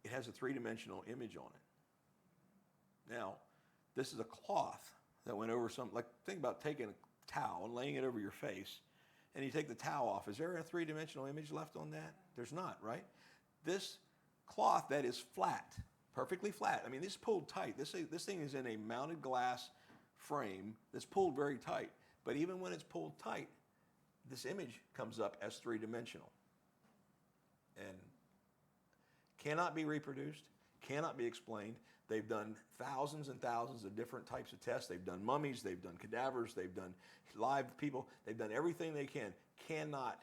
B: it has a three-dimensional image on it. Now, this is a cloth that went over think about taking a towel and laying it over your face, and you take the towel off. Is there a three-dimensional image left on that? There's not, right? This cloth that is flat, perfectly flat. I mean, this is pulled tight. This thing is in a mounted glass frame that's pulled very tight. But even when it's pulled tight, this image comes up as three-dimensional. And cannot be reproduced, cannot be explained. They've done thousands and thousands of different types of tests. They've done mummies, they've done cadavers, they've done live people. They've done everything they can. Cannot,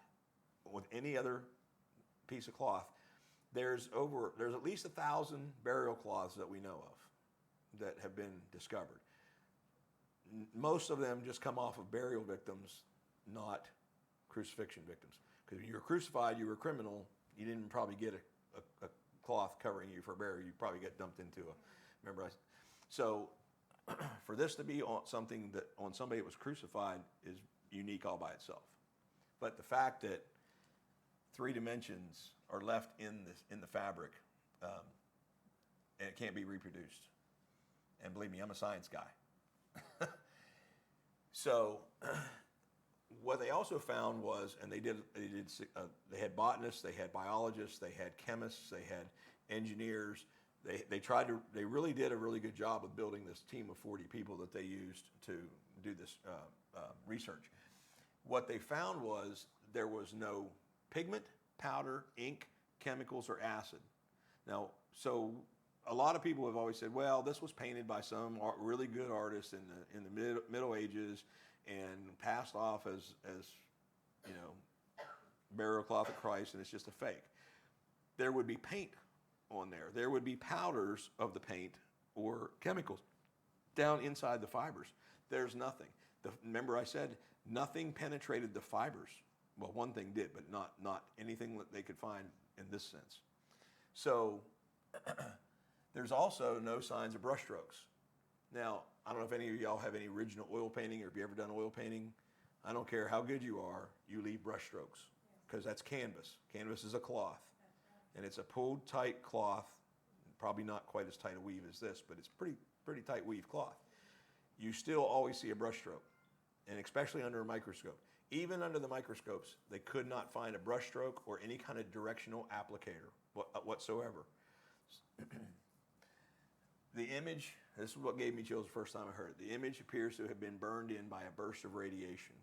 B: with any other piece of cloth. There's at least 1,000 burial cloths that we know of that have been discovered. Most of them just come off of burial victims, not crucifixion victims. Because when you were crucified, you were a criminal. You didn't probably get a cloth covering you for burial. You probably get dumped into so for this to be on something that on somebody that was crucified is unique all by itself. But the fact that 3 dimensions are left in the fabric, and it can't be reproduced. And believe me, I'm a science guy. So what they also found was, and they had botanists, they had biologists, they had chemists, they had engineers. They really did a really good job of building this team of 40 people that they used to do this research. What they found was there was no pigment, powder, ink, chemicals, or acid. Now, so a lot of people have always said, well, this was painted by some really good artist in the Middle Ages and passed off as burial cloth of Christ, and it's just a fake. There would be paint on there. There would be powders of the paint or chemicals down inside the fibers. There's nothing. Remember I said nothing penetrated the fibers. Well, one thing did, but not anything that they could find in this sense. So there's also no signs of brushstrokes. Now, I don't know if any of y'all have any original oil painting, or if you ever done oil painting. I don't care how good you are, you leave brushstrokes, because that's canvas. Canvas is a cloth, and it's a pulled tight cloth, probably not quite as tight a weave as this, but it's pretty tight weave cloth. You still always see a brushstroke, and especially under a microscope. Even under the microscopes, they could not find a brushstroke or any kind of directional applicator whatsoever. The image, this is what gave me chills the first time I heard it. The image appears to have been burned in by a burst of radiation.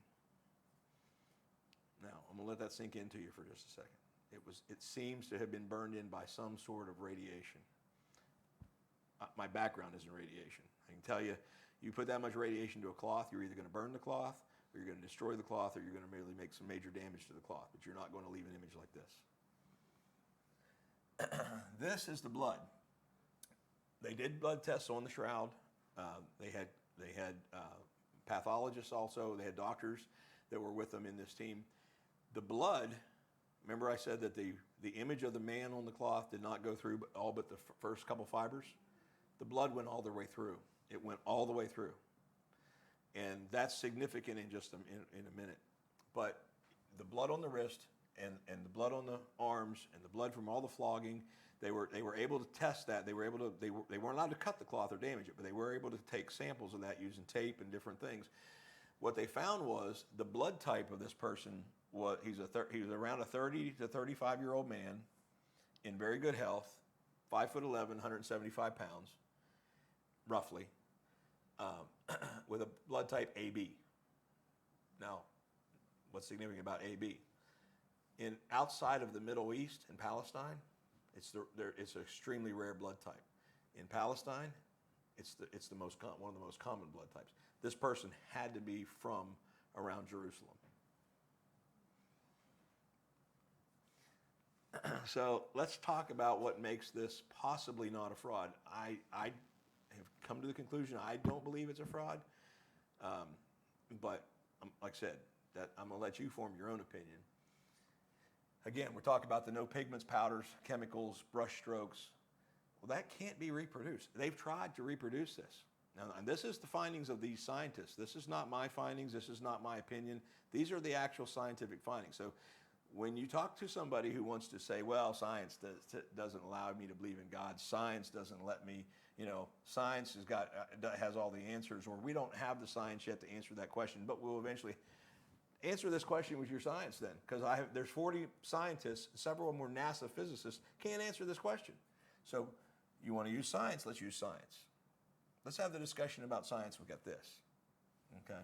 B: Now, I'm going to let that sink into you for just a second. It seems to have been burned in by some sort of radiation. My background is in radiation. I can tell you, you put that much radiation to a cloth, you're either going to burn the cloth, or you're going to destroy the cloth, or you're going to merely make some major damage to the cloth, but you're not going to leave an image like this. This is the blood. They did blood tests on the Shroud. They had pathologists also. They had doctors that were with them in this team. The blood, remember I said that the image of the man on the cloth did not go through all but the first couple fibers? The blood went all the way through. It went all the way through. And that's significant in just in a minute. But the blood on the wrist and the blood on the arms and the blood from all the flogging, they were able to test that. They weren't allowed to cut the cloth or damage it, but they were able to take samples of that using tape and different things. What they found was the blood type of this person was he was around a 30 to 35-year-old man in very good health, 5'11", 175 pounds, roughly, with a blood type AB. Now, what's significant about AB? Outside of the Middle East and Palestine, it's an extremely rare blood type. In Palestine, it's one of the most common blood types. This person had to be from around Jerusalem. So let's talk about what makes this possibly not a fraud. I have come to the conclusion I don't believe it's a fraud, but like I said, that I'm going to let you form your own opinion. Again, we're talking about the no pigments, powders, chemicals, brush strokes. Well, that can't be reproduced. They've tried to reproduce this. Now, and this is the findings of these scientists. This is not my findings. This is not my opinion. These are the actual scientific findings. So when you talk to somebody who wants to say, well, science doesn't allow me to believe in God, science doesn't let me, science has all the answers, or we don't have the science yet to answer that question, but we'll eventually answer this question with your science then, because there's 40 scientists, several of them were NASA physicists, can't answer this question. So you want to use science, let's use science. Let's have the discussion about science. We've got this, okay?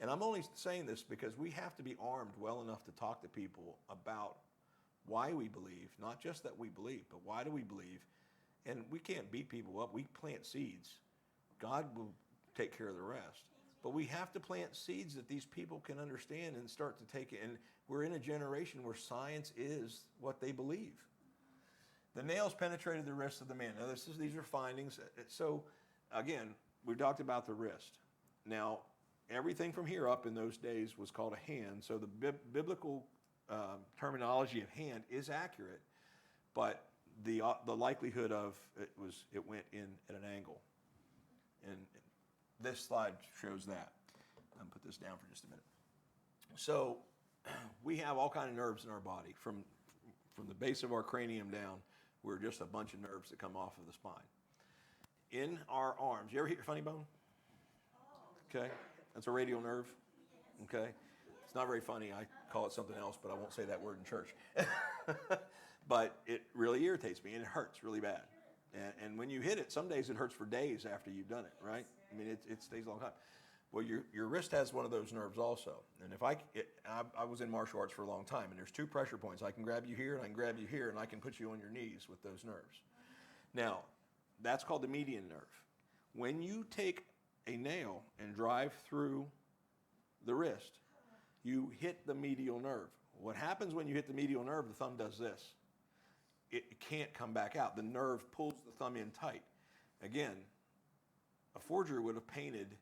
B: And I'm only saying this because we have to be armed well enough to talk to people about why we believe, not just that we believe, but why do we believe? And we can't beat people up. We plant seeds. God will take care of the rest. But we have to plant seeds that these people can understand and start to take it. And we're in a generation where science is what they believe. The nails penetrated the wrist of the man. Now, these are findings. So, again, we talked about the wrist. Now, everything from here up in those days was called a hand. So the biblical terminology of hand is accurate, but the likelihood of it went in at an angle. And this slide shows that. I'll put this down for just a minute. So we have all kinds of nerves in our body. From the base of our cranium down, we're just a bunch of nerves that come off of the spine. In our arms, you ever hit your funny bone? Okay, that's a radial nerve. Okay, it's not very funny. I call it something else, but I won't say that word in church. But it really irritates me, and it hurts really bad. And when you hit it, some days it hurts for days after you've done it, right? I mean, it stays a long time. Well, your wrist has one of those nerves also. And if I was in martial arts for a long time, and there's two pressure points. I can grab you here, and I can grab you here, and I can put you on your knees with those nerves. Now, that's called the median nerve. When you take a nail and drive through the wrist, you hit the medial nerve. What happens when you hit the medial nerve, the thumb does this. It can't come back out. The nerve pulls the thumb in tight. Again, a forger would have painted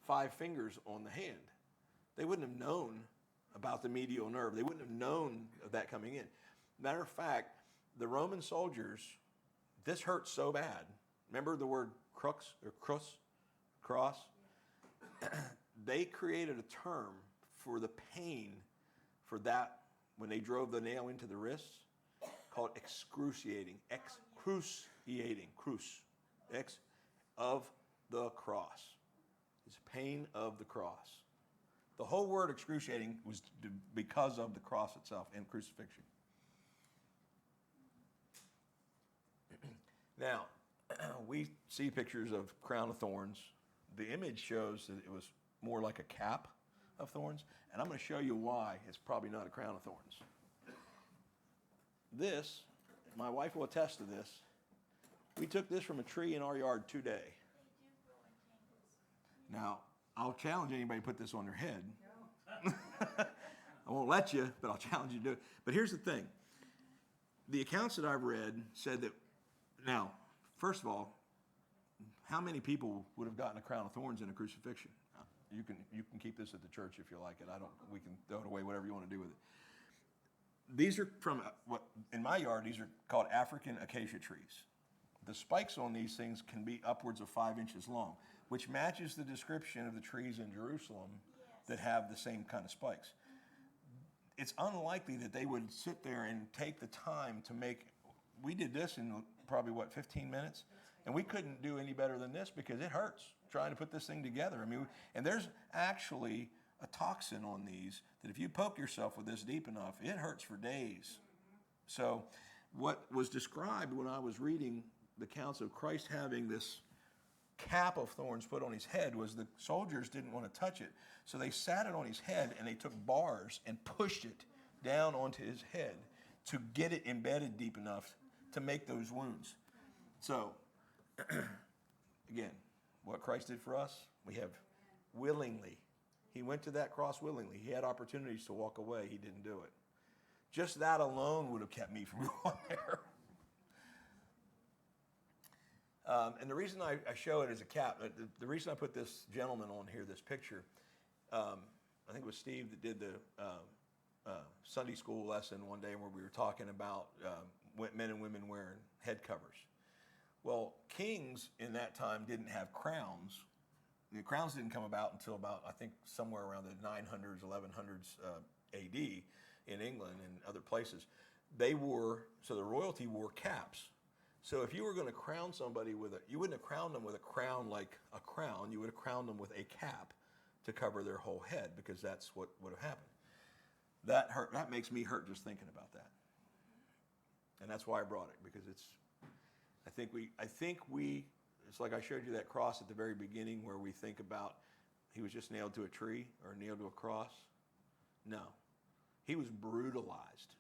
B: 5 fingers on the hand. They wouldn't have known about the medial nerve. They wouldn't have known of that coming in. Matter of fact, the Roman soldiers, this hurt so bad. Remember the word crux or cross? They created a term for the pain for that when they drove the nail into the wrists called excruciating. Of the cross. It's pain of the cross. The whole word excruciating was because of the cross itself and crucifixion. Now, we see pictures of crown of thorns. The image shows that it was more like a cap of thorns, and I'm going to show you why it's probably not a crown of thorns. this, my wife will attest to this. We took this from a tree in our yard today.
C: They do grow in tangles.
B: Now, I'll challenge anybody to put this on their head. I won't let you, but I'll challenge you to do it. But here's the thing. The accounts that I've read said that, now, first of all, how many people would have gotten a crown of thorns in a crucifixion? You can keep this at the church if you like it. We can throw it away, whatever you want to do with it. These are from what in my yard. These are called African acacia trees. The spikes on these things can be upwards of 5 inches long, which matches the description of the trees in Jerusalem that have the same kind of spikes. It's unlikely that they would sit there and take the time to make. We did this in probably 15 minutes, and we couldn't do any better than this because it hurts trying to put this thing together. I mean, and there's actually a toxin on these that if you poke yourself with this deep enough, it hurts for days. So what was described when I was reading the accounts of Christ having this cap of thorns put on his head was the soldiers didn't want to touch it. So they sat it on his head and they took bars and pushed it down onto his head to get it embedded deep enough to make those wounds. So, again, what Christ did for us, we have willingly. He went to that cross willingly. He had opportunities to walk away. He didn't do it. Just that alone would have kept me from going there. And the reason I show it as a cap, the reason I put this gentleman on here, this picture, I think it was Steve that did the Sunday school lesson one day where we were talking about men and women wearing head covers. Well, kings in that time didn't have crowns. The crowns didn't come about until about, I think, somewhere around the 900s, 1100s AD in England and other places. So the royalty wore caps. So if you were going to crown somebody you wouldn't have crowned them with a crown like a crown. You would have crowned them with a cap to cover their whole head because that's what would have happened. That hurt. That makes me hurt just thinking about that. And that's why I brought it, because I think we, it's like I showed you that cross at the very beginning where we think about he was just nailed to a tree or nailed to a cross. No. He was brutalized.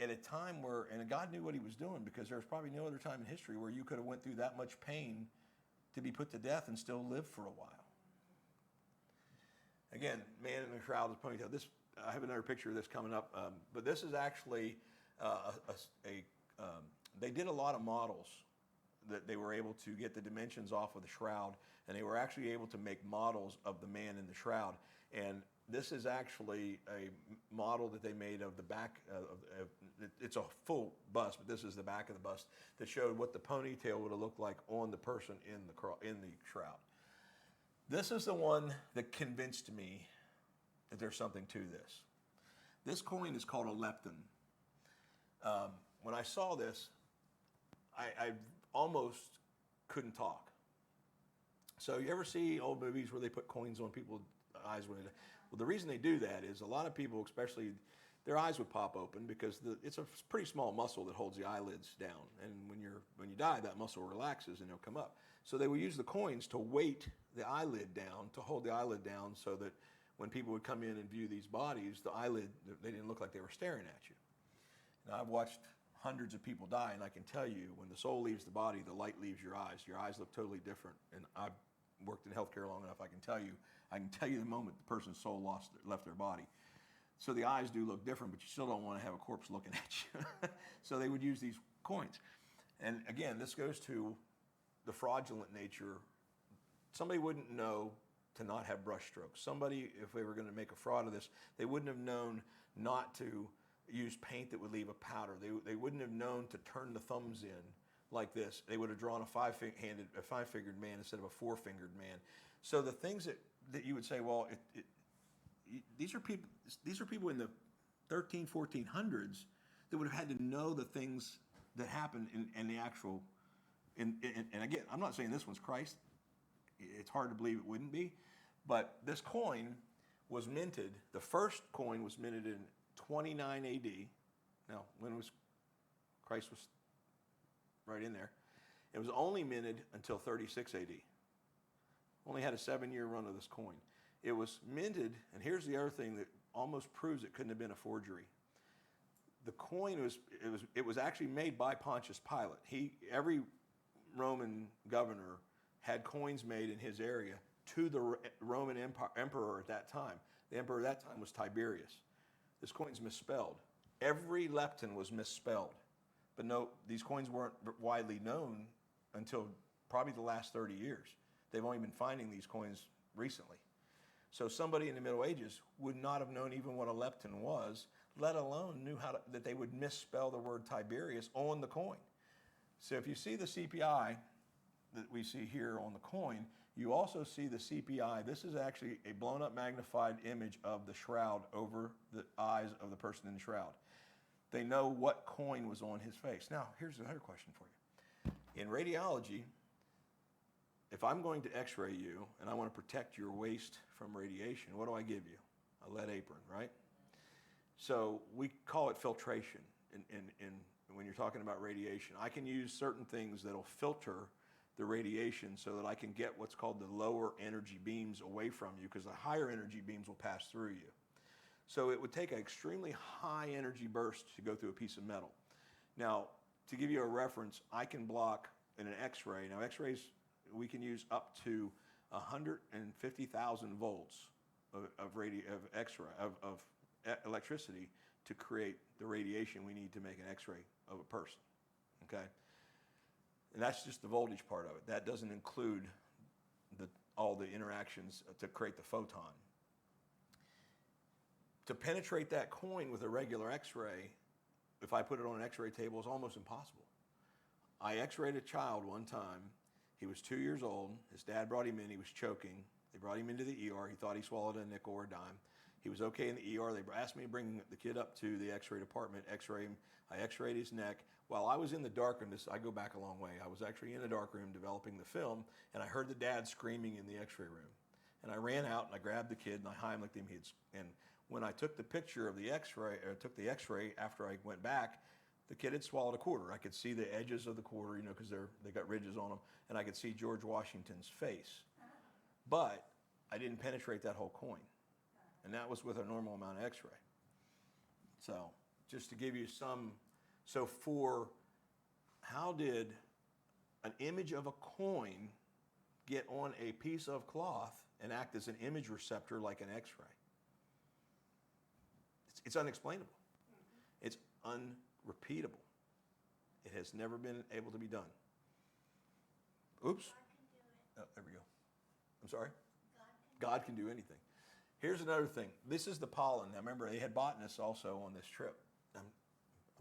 B: At a time where, and God knew what he was doing, because there's probably no other time in history where you could have went through that much pain to be put to death and still live for a while. Again, man in the shroud with a ponytail. I have another picture of this coming up, but this is actually they did a lot of models that they were able to get the dimensions off of the shroud, and they were actually able to make models of the man in the shroud. And this is actually a model that they made of the back it's a full bust, but this is the back of the bust that showed what the ponytail would have looked like on the person in the shroud. This is the one that convinced me that there's something to this. This coin is called a lepton. When I saw this, I almost couldn't talk. So you ever see old movies where they put coins on people's eyes when they? Well, the reason they do that is a lot of people, especially, their eyes would pop open because it's a pretty small muscle that holds the eyelids down, and when you die, that muscle relaxes and it'll come up. So they would use the coins to weight the eyelid down, to hold the eyelid down, so that when people would come in and view these bodies, the eyelid, they didn't look like they were staring at you. Now, I've watched hundreds of people die, and I can tell you, when the soul leaves the body, the light leaves your eyes. Your eyes look totally different, and I've worked in healthcare long enough, I can tell you the moment the person's soul left their body. So the eyes do look different, but you still don't want to have a corpse looking at you. So they would use these coins. And again, this goes to the fraudulent nature. Somebody wouldn't know to not have brush strokes. Somebody, if they were going to make a fraud of this, they wouldn't have known not to use paint that would leave a powder. They wouldn't have known to turn the thumbs in like this. They would have drawn a five-fingered man instead of a four-fingered man. So the things that you would say, well, these are people in the 1400s that would have had to know the things that happened in the actual. And again, I'm not saying this one's Christ. It's hard to believe it wouldn't be, but this coin was minted. The first coin was minted in 29 AD. Now, when Christ was right in there. It was only minted until 36 AD. Only had a 7-year run of this coin. It was minted, and here's the other thing that almost proves it couldn't have been a forgery. The coin was actually made by Pontius Pilate. Every Roman governor had coins made in his area to the Roman emperor at that time. The emperor at that time was Tiberius. This coin's misspelled. Every lepton was misspelled. But no, these coins weren't widely known until probably the last 30 years. They've only been finding these coins recently. So somebody in the Middle Ages would not have known even what a lepton was, let alone knew that they would misspell the word Tiberius on the coin. So if you see the CPI that we see here on the coin, you also see the CPI. This is actually a blown up magnified image of the shroud over the eyes of the person in the shroud. They know what coin was on his face. Now, here's another question for you. In radiology, if I'm going to x-ray you and I want to protect your waist from radiation, what do I give you? A lead apron, right? So we call it filtration when you're talking about radiation. I can use certain things that'll filter the radiation so that I can get what's called the lower energy beams away from you, because the higher energy beams will pass through you. So it would take an extremely high energy burst to go through a piece of metal. Now, to give you a reference, I can block in an x-ray. Now, x-rays, we can use up to 150,000 volts of electricity to create the radiation we need to make an x-ray of a person, okay? And that's just the voltage part of it. That doesn't include all the interactions to create the photon. To penetrate that coin with a regular x-ray, if I put it on an x-ray table, is almost impossible. I x-rayed a child one time. He was 2 years old. His dad brought him in. He was choking. They brought him into the ER. He thought he swallowed a nickel or a dime. He was okay in the ER. They asked me to bring the kid up to the x-ray department, x-ray him. I x-rayed his neck. While I was in the dark room, I go back a long way. I was actually in the dark room developing the film, and I heard the dad screaming in the x-ray room. And I ran out and I grabbed the kid and I Heimlicked him. And when I took the picture of the x-ray, or took the x-ray after I went back, the kid had swallowed a quarter. I could see the edges of the quarter, because they got ridges on them, and I could see George Washington's face. But I didn't penetrate that whole coin. And that was with a normal amount of x-ray. So just to give you how did an image of a coin get on a piece of cloth and act as an image receptor like an x-ray? It's unexplainable. It's unrepeatable. It has never been able to be done. Oops.
C: God can do it.
B: Oh, there we go. I'm sorry? God can do anything. Here's another thing. This is the pollen. Now remember, they had botanists also on this trip. I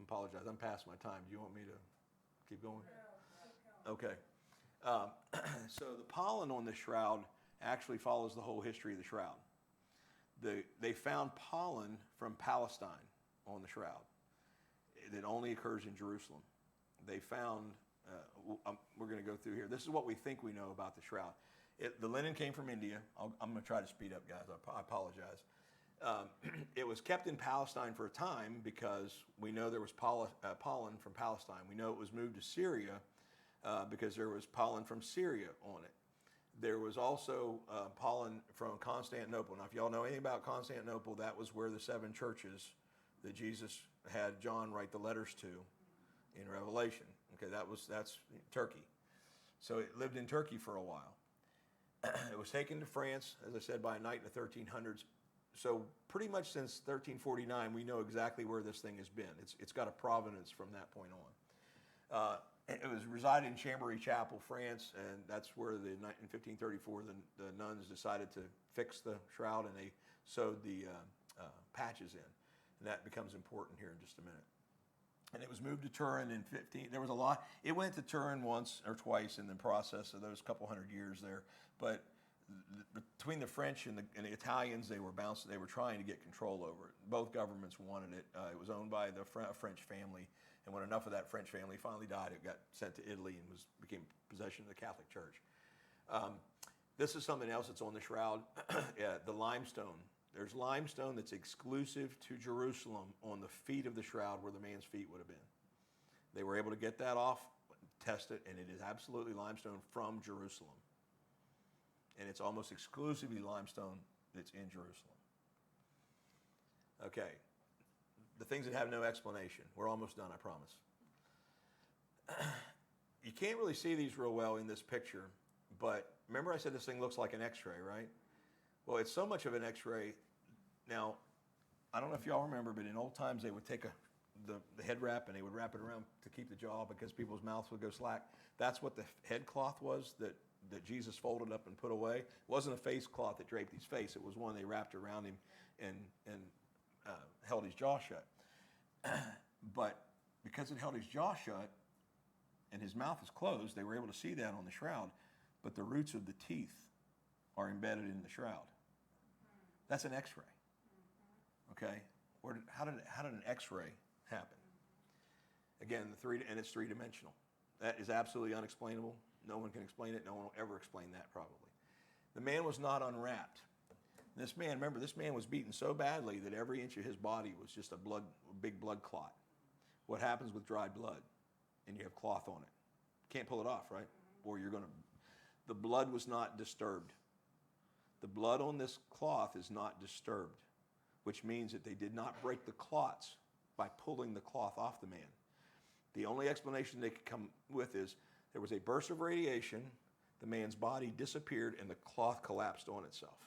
B: apologize. I'm past my time. Do you want me to keep going? Okay. So the pollen on the shroud actually follows the whole history of the shroud. They found pollen from Palestine on the shroud. It only occurs in Jerusalem. They found, we're going to go through here. This is what we think we know about the shroud. The linen came from India. I'm going to try to speed up, guys. I apologize. It was kept in Palestine for a time because we know there was pollen from Palestine. We know it was moved to Syria because there was pollen from Syria on it. There was also pollen from Constantinople. Now, if y'all know anything about Constantinople, that was where the 7 churches that Jesus had John write the letters to in Revelation. Okay, that's Turkey. So it lived in Turkey for a while. It was taken to France, as I said, by a knight in the 1300s. So pretty much since 1349, we know exactly where this thing has been. It's got a provenance from that point on. It was resided in Chambéry Chapel, France, and that's where in 1534 the nuns decided to fix the shroud, and they sewed the patches in. And that becomes important here in just a minute. And it was moved to Turin in 15. There was a lot. It went to Turin once or twice in the process of those couple hundred years there. But between the French and the Italians, they were trying to get control over it. Both governments wanted it. It was owned by the French family. And when enough of that French family finally died, it got sent to Italy and became possession of the Catholic Church. This is something else that's on the shroud. The limestone. There's limestone that's exclusive to Jerusalem on the feet of the shroud where the man's feet would have been. They were able to get that off, test it, and it is absolutely limestone from Jerusalem. And it's almost exclusively limestone that's in Jerusalem. Okay. The things that have no explanation. We're almost done, I promise. You can't really see these real well in this picture, but remember I said this thing looks like an x-ray, right? Well, it's so much of an x-ray. Now, I don't know if y'all remember, but in old times they would take the head wrap and they would wrap it around to keep the jaw because people's mouths would go slack. That's what the head cloth was that Jesus folded up and put away. It wasn't a face cloth that draped his face. It was one they wrapped around him and held his jaw shut. But because it held his jaw shut and his mouth is closed, they were able to see that on the shroud. But the roots of the teeth are embedded in the shroud. That's an x-ray. Okay? How did an x-ray happen? Again, it's three-dimensional. That is absolutely unexplainable. No one can explain it. No one will ever explain that, probably. The man was not unwrapped. This man was beaten so badly that every inch of his body was just a big blood clot. What happens with dried blood? And you have cloth on it. Can't pull it off, right? Or the blood was not disturbed. The blood on this cloth is not disturbed, which means that they did not break the clots by pulling the cloth off the man. The only explanation they could come with is there was a burst of radiation, the man's body disappeared, and the cloth collapsed on itself.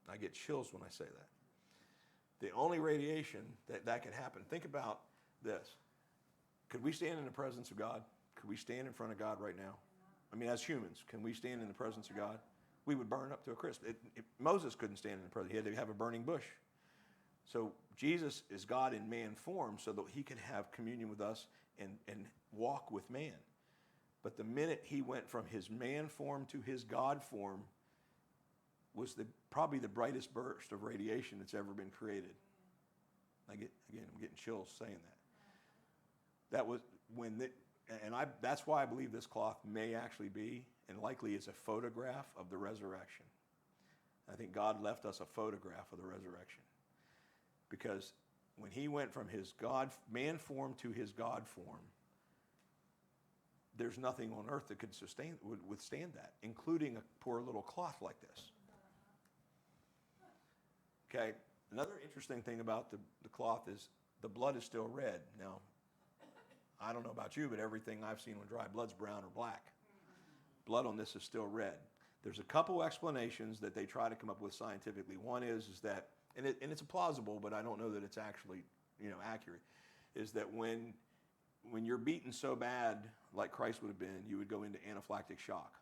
B: I get chills when I say that. The only radiation that could happen, think about this. Could we stand in the presence of God? Could we stand in front of God right now? I mean, as humans, can we stand in the presence of God? We would burn up to a crisp. Moses couldn't stand in the presence. He had to have a burning bush. So Jesus is God in man form so that he can have communion with us and walk with man. But the minute he went from his man form to his God form was probably the brightest burst of radiation that's ever been created. I'm getting chills saying that. That was that's why I believe this cloth may actually be, and likely is, a photograph of the resurrection. I think God left us a photograph of the resurrection. Because when he went from his man form to his God form, there's nothing on earth that would withstand that, including a poor little cloth like this. Okay, another interesting thing about the cloth is the blood is still red. Now, I don't know about you, but everything I've seen on dry blood's brown or black. Blood on this is still red. There's a couple explanations that they try to come up with scientifically. One is that, and it's plausible, but I don't know that it's actually accurate, is that when you're beaten so bad, like Christ would have been, you would go into anaphylactic shock.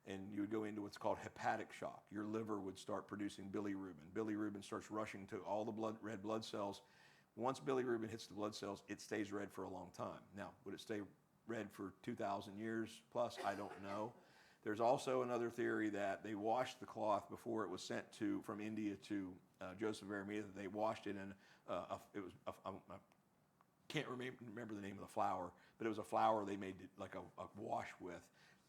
B: And you would go into what's called hepatic shock. Your liver would start producing bilirubin. Bilirubin starts rushing to all the red blood cells. Once bilirubin hits the blood cells, it stays red for a long time. Now, would it stay red for 2,000 years plus? I don't know. There's also another theory that they washed the cloth before it was sent from India to Joseph of Arimathea. They washed it in I can't remember the name of the flour, but it was a flour they made like a wash with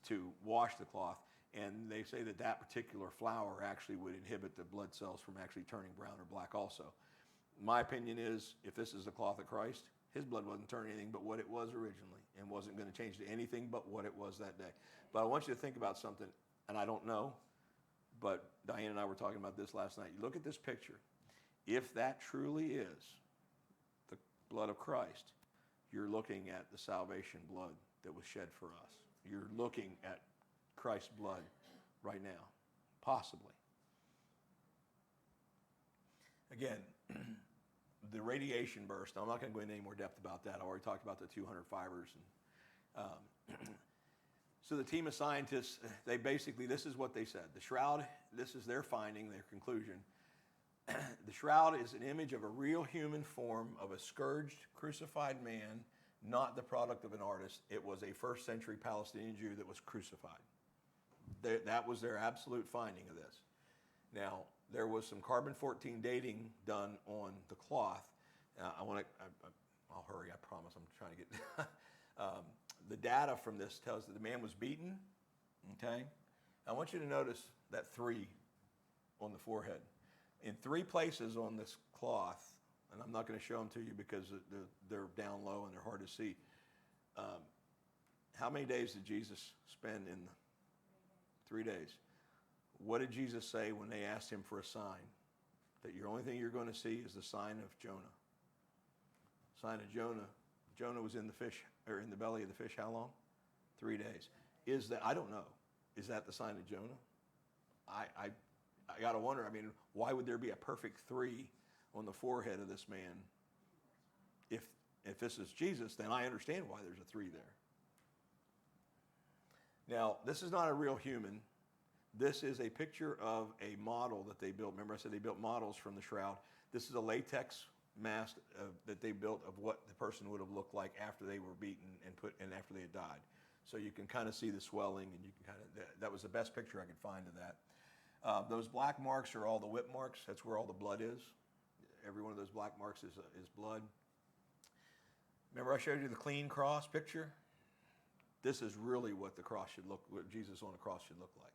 B: to wash the cloth. And they say that particular flour actually would inhibit the blood cells from actually turning brown or black also. My opinion is, if this is the cloth of Christ, his blood wasn't turning anything but what it was originally and wasn't going to change to anything but what it was that day. But I want you to think about something, and I don't know, but Diane and I were talking about this last night. You look at this picture. If that truly is the blood of Christ, you're looking at the salvation blood that was shed for us. You're looking at Christ's blood right now, possibly. Again, the radiation burst, I'm not going to go into any more depth about that. I already talked about the 200 fibers. So the team of scientists, this is what they said. The shroud, this is their finding, their conclusion. The shroud is an image of a real human form of a scourged, crucified man, not the product of an artist. It was a first century Palestinian Jew that was crucified. That was their absolute finding of this. Now, there was some carbon-14 dating done on the cloth. I'll hurry, I promise. I'm trying to get... the data from this tells that the man was beaten, okay? I want you to notice that 3 on the forehead. In 3 places on this cloth, and I'm not going to show them to you because they're down low and they're hard to see. How many days did Jesus spend in 3 days? What did Jesus say when they asked him for a sign? that your only thing you're going to see is the sign of Jonah. Sign of Jonah. Jonah was in the fish, or in the belly of the fish how long? 3 days. Is that, I don't know. Is that the sign of Jonah? I got to wonder, I mean, why would there be a perfect 3 on the forehead of this man? If this is Jesus, then I understand why there's a 3 there. Now, this is not a real human. This is a picture of a model that they built. Remember I said they built models from the shroud. This is a latex mask that they built of what the person would have looked like after they were beaten and after they had died. So you can kind of see the swelling, and you can kind of, that was the best picture I could find of that. Those black marks are all the whip marks. That's where all the blood is. Every one of those black marks is blood. Remember I showed you the clean cross picture? This is really what the cross should look, what Jesus on the cross should look like.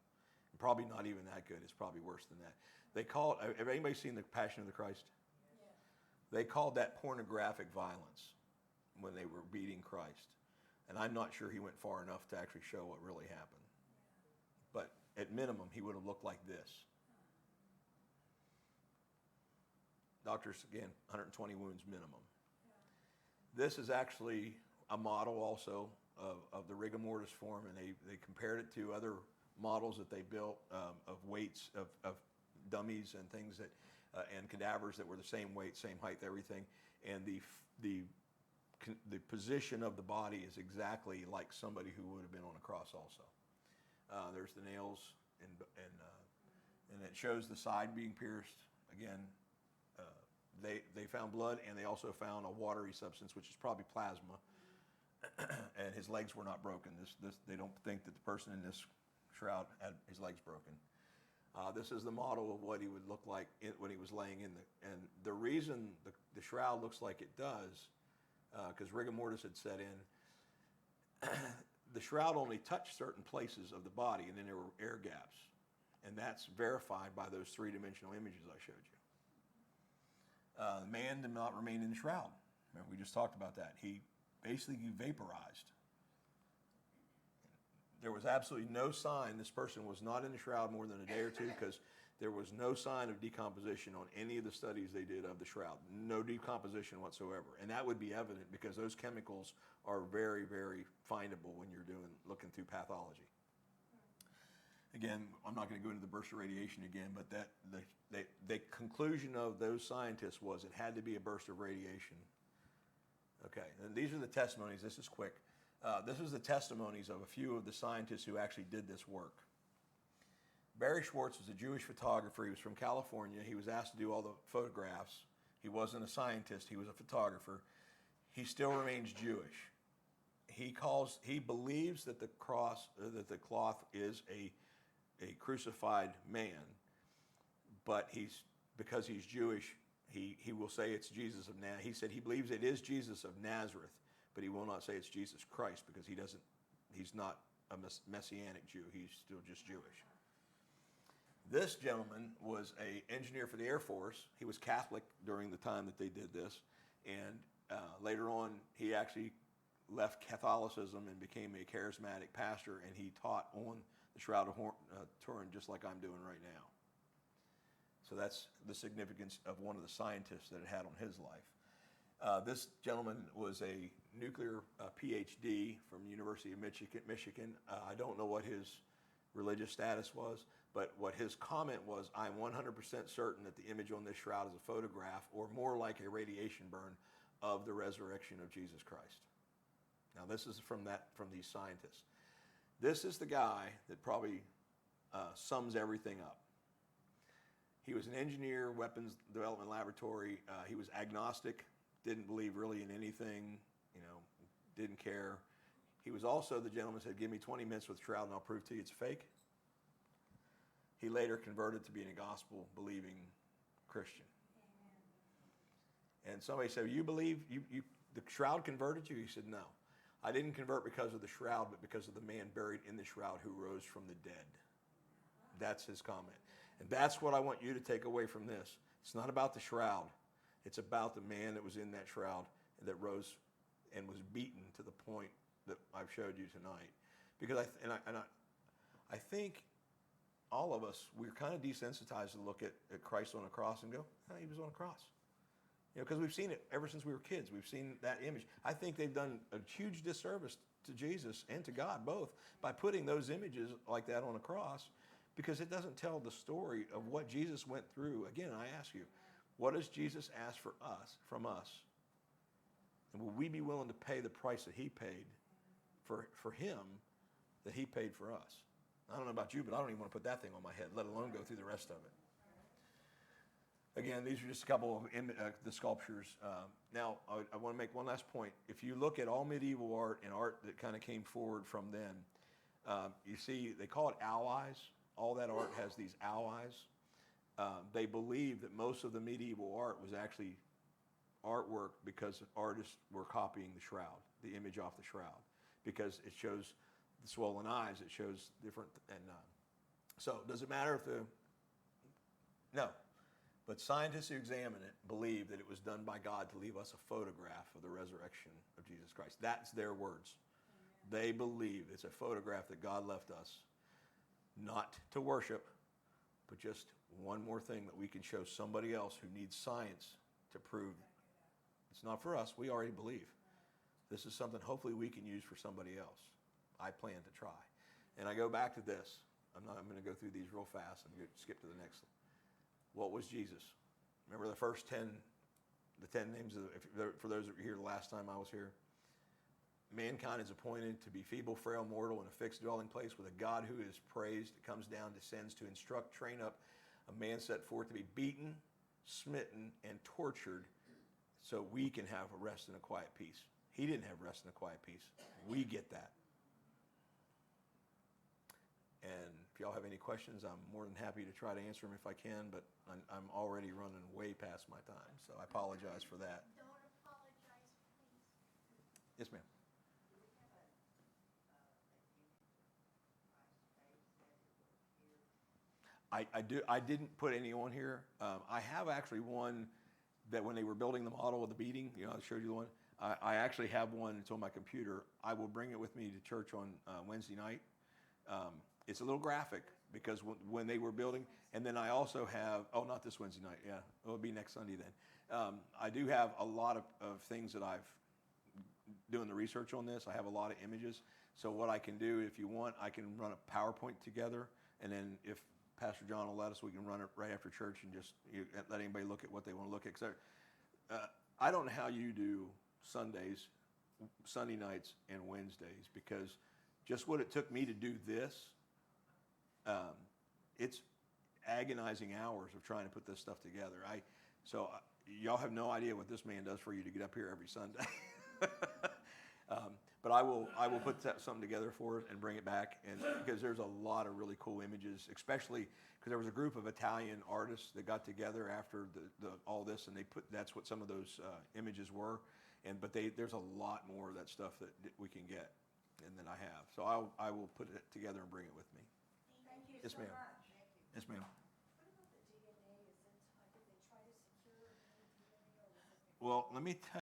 B: And probably not even that good. It's probably worse than that. They call it, have anybody seen the Passion of the Christ? Yeah. They called that pornographic violence when they were beating Christ. And I'm not sure he went far enough to actually show what really happened. But at minimum, he would have looked like this. Doctors, again, 120 wounds minimum. This is actually a model also of the rigor mortis form, and they compared it to other models that they built of weights, of dummies and things that, and cadavers that were the same weight, same height, everything. And the position of the body is exactly like somebody who would have been on a cross also. There's the nails, and it shows the side being pierced. Again, they found blood, and they also found a watery substance, which is probably plasma. And his legs were not broken. They don't think that the person in this shroud had his legs broken. This is the model of what he would look like when he was laying in and the reason the shroud looks like it does, because rigor mortis had set in, the shroud only touched certain places of the body, and then there were air gaps. And that's verified by those 3-dimensional images I showed you. The man did not remain in the shroud. Remember, we just talked about that. He basically vaporized. There was absolutely no sign this person was not in the shroud more than a day or two, because there was no sign of decomposition on any of the studies they did of the shroud. No decomposition whatsoever. And that would be evident because those chemicals are very, very findable when you're looking through pathology. Again, I'm not going to go into the burst of radiation again, but the conclusion of those scientists was it had to be a burst of radiation. Okay, and these are the testimonies. This is quick. This is the testimonies of a few of the scientists who actually did this work. Barry Schwartz was a Jewish photographer. He was from California. He was asked to do all the photographs. He wasn't a scientist. He was a photographer. He still remains Jewish. He believes that the cloth is a crucified man, but because he's Jewish, he will say it's Jesus of Nazareth. He said he believes it is Jesus of Nazareth, but he will not say it's Jesus Christ because he's not a messianic Jew. He's still just Jewish. This gentleman was an engineer for the Air Force. He was Catholic during the time that they did this, and later on he actually left Catholicism and became a charismatic pastor, and he taught on the Shroud of Turin just like I'm doing right now. So that's the significance of one of the scientists that it had on his life. This gentleman was a nuclear PhD from the University of Michigan. I don't know what his religious status was, but what his comment was, I'm 100% certain that the image on this shroud is a photograph, or more like a radiation burn, of the resurrection of Jesus Christ. Now this is from these scientists. This is the guy that probably sums everything up. He was an engineer, weapons development laboratory. He was agnostic, didn't believe really in anything, didn't care. He was also the gentleman who said, give me 20 minutes with Shroud and I'll prove to you it's fake. He later converted to being a gospel-believing Christian. And somebody said, you believe the Shroud converted you? He said, no. I didn't convert because of the shroud, but because of the man buried in the shroud who rose from the dead. That's his comment. And that's what I want you to take away from this. It's not about the shroud. It's about the man that was in that shroud that rose and was beaten to the point that I've showed you tonight. Because I think all of us, we're kind of desensitized to look at Christ on a cross and go, oh, he was on a cross. Because we've seen it ever since we were kids. We've seen that image. I think they've done a huge disservice to Jesus and to God both by putting those images like that on a cross, because it doesn't tell the story of what Jesus went through. Again, I ask you, what does Jesus ask from us? And will we be willing to pay the price that he paid for him, that he paid for us? I don't know about you, but I don't even want to put that thing on my head, let alone go through the rest of it. Again, these are just a couple of the sculptures. Now, I want to make one last point. If you look at all medieval art and art that kind of came forward from then, you see they call it allies. All that art has these allies. They believe that most of the medieval art was actually artwork because artists were copying the shroud, the image off the shroud, because it shows the swollen eyes, it shows different, and so does it matter if no. But scientists who examine it believe that it was done by God to leave us a photograph of the resurrection of Jesus Christ. That's their words. They believe it's a photograph that God left us, not to worship, but just one more thing that we can show somebody else who needs science to prove it's not for us. We already believe. This is something hopefully we can use for somebody else. I plan to try. And I go back to this. I'm going to go through these real fast and skip to the next one. What was Jesus? Remember the first 10, the 10 names, for those that were here the last time I was here? Mankind is appointed to be feeble, frail, mortal, in a fixed dwelling place with a God who is praised, comes down, descends to instruct, train up a man set forth to be beaten, smitten, and tortured so we can have a rest and a quiet peace. He didn't have rest and a quiet peace. We get that. And if y'all have any questions, I'm more than happy to try to answer them if I can, but I'm already running way past my time, so I apologize for that.
C: Don't apologize, please.
B: Yes, ma'am. I didn't put any on here. I have actually one that when they were building the model of the beating, I showed you the one. I actually have one. It's on my computer. I will bring it with me to church on Wednesday night. It's a little graphic because when they were building, and then I also have, not this Wednesday night. Yeah, it'll be next Sunday then. I do have a lot of things that I've doing the research on this. I have a lot of images. So what I can do, if you want, I can run a PowerPoint together, and then if Pastor John will let us, we can run it right after church and just let anybody look at what they want to look at. Because I don't know how you do Sundays, Sunday nights, and Wednesdays, because just what it took me to do this, it's agonizing hours of trying to put this stuff together. Y'all have no idea what this man does for you to get up here every Sunday. But I will put something together for it and bring it back, and because there's a lot of really cool images, especially because there was a group of Italian artists that got together after all this, and that's what some of those images were, but there's a lot more of that stuff that we can get and that I have. So I will put it together and bring it with me.
C: Thank you
B: Yes,
C: so
B: ma'am.
C: much.
B: Yes, ma'am.
D: What about the DNA? Did they try to secure the DNA, or was it?
B: Well, let me tell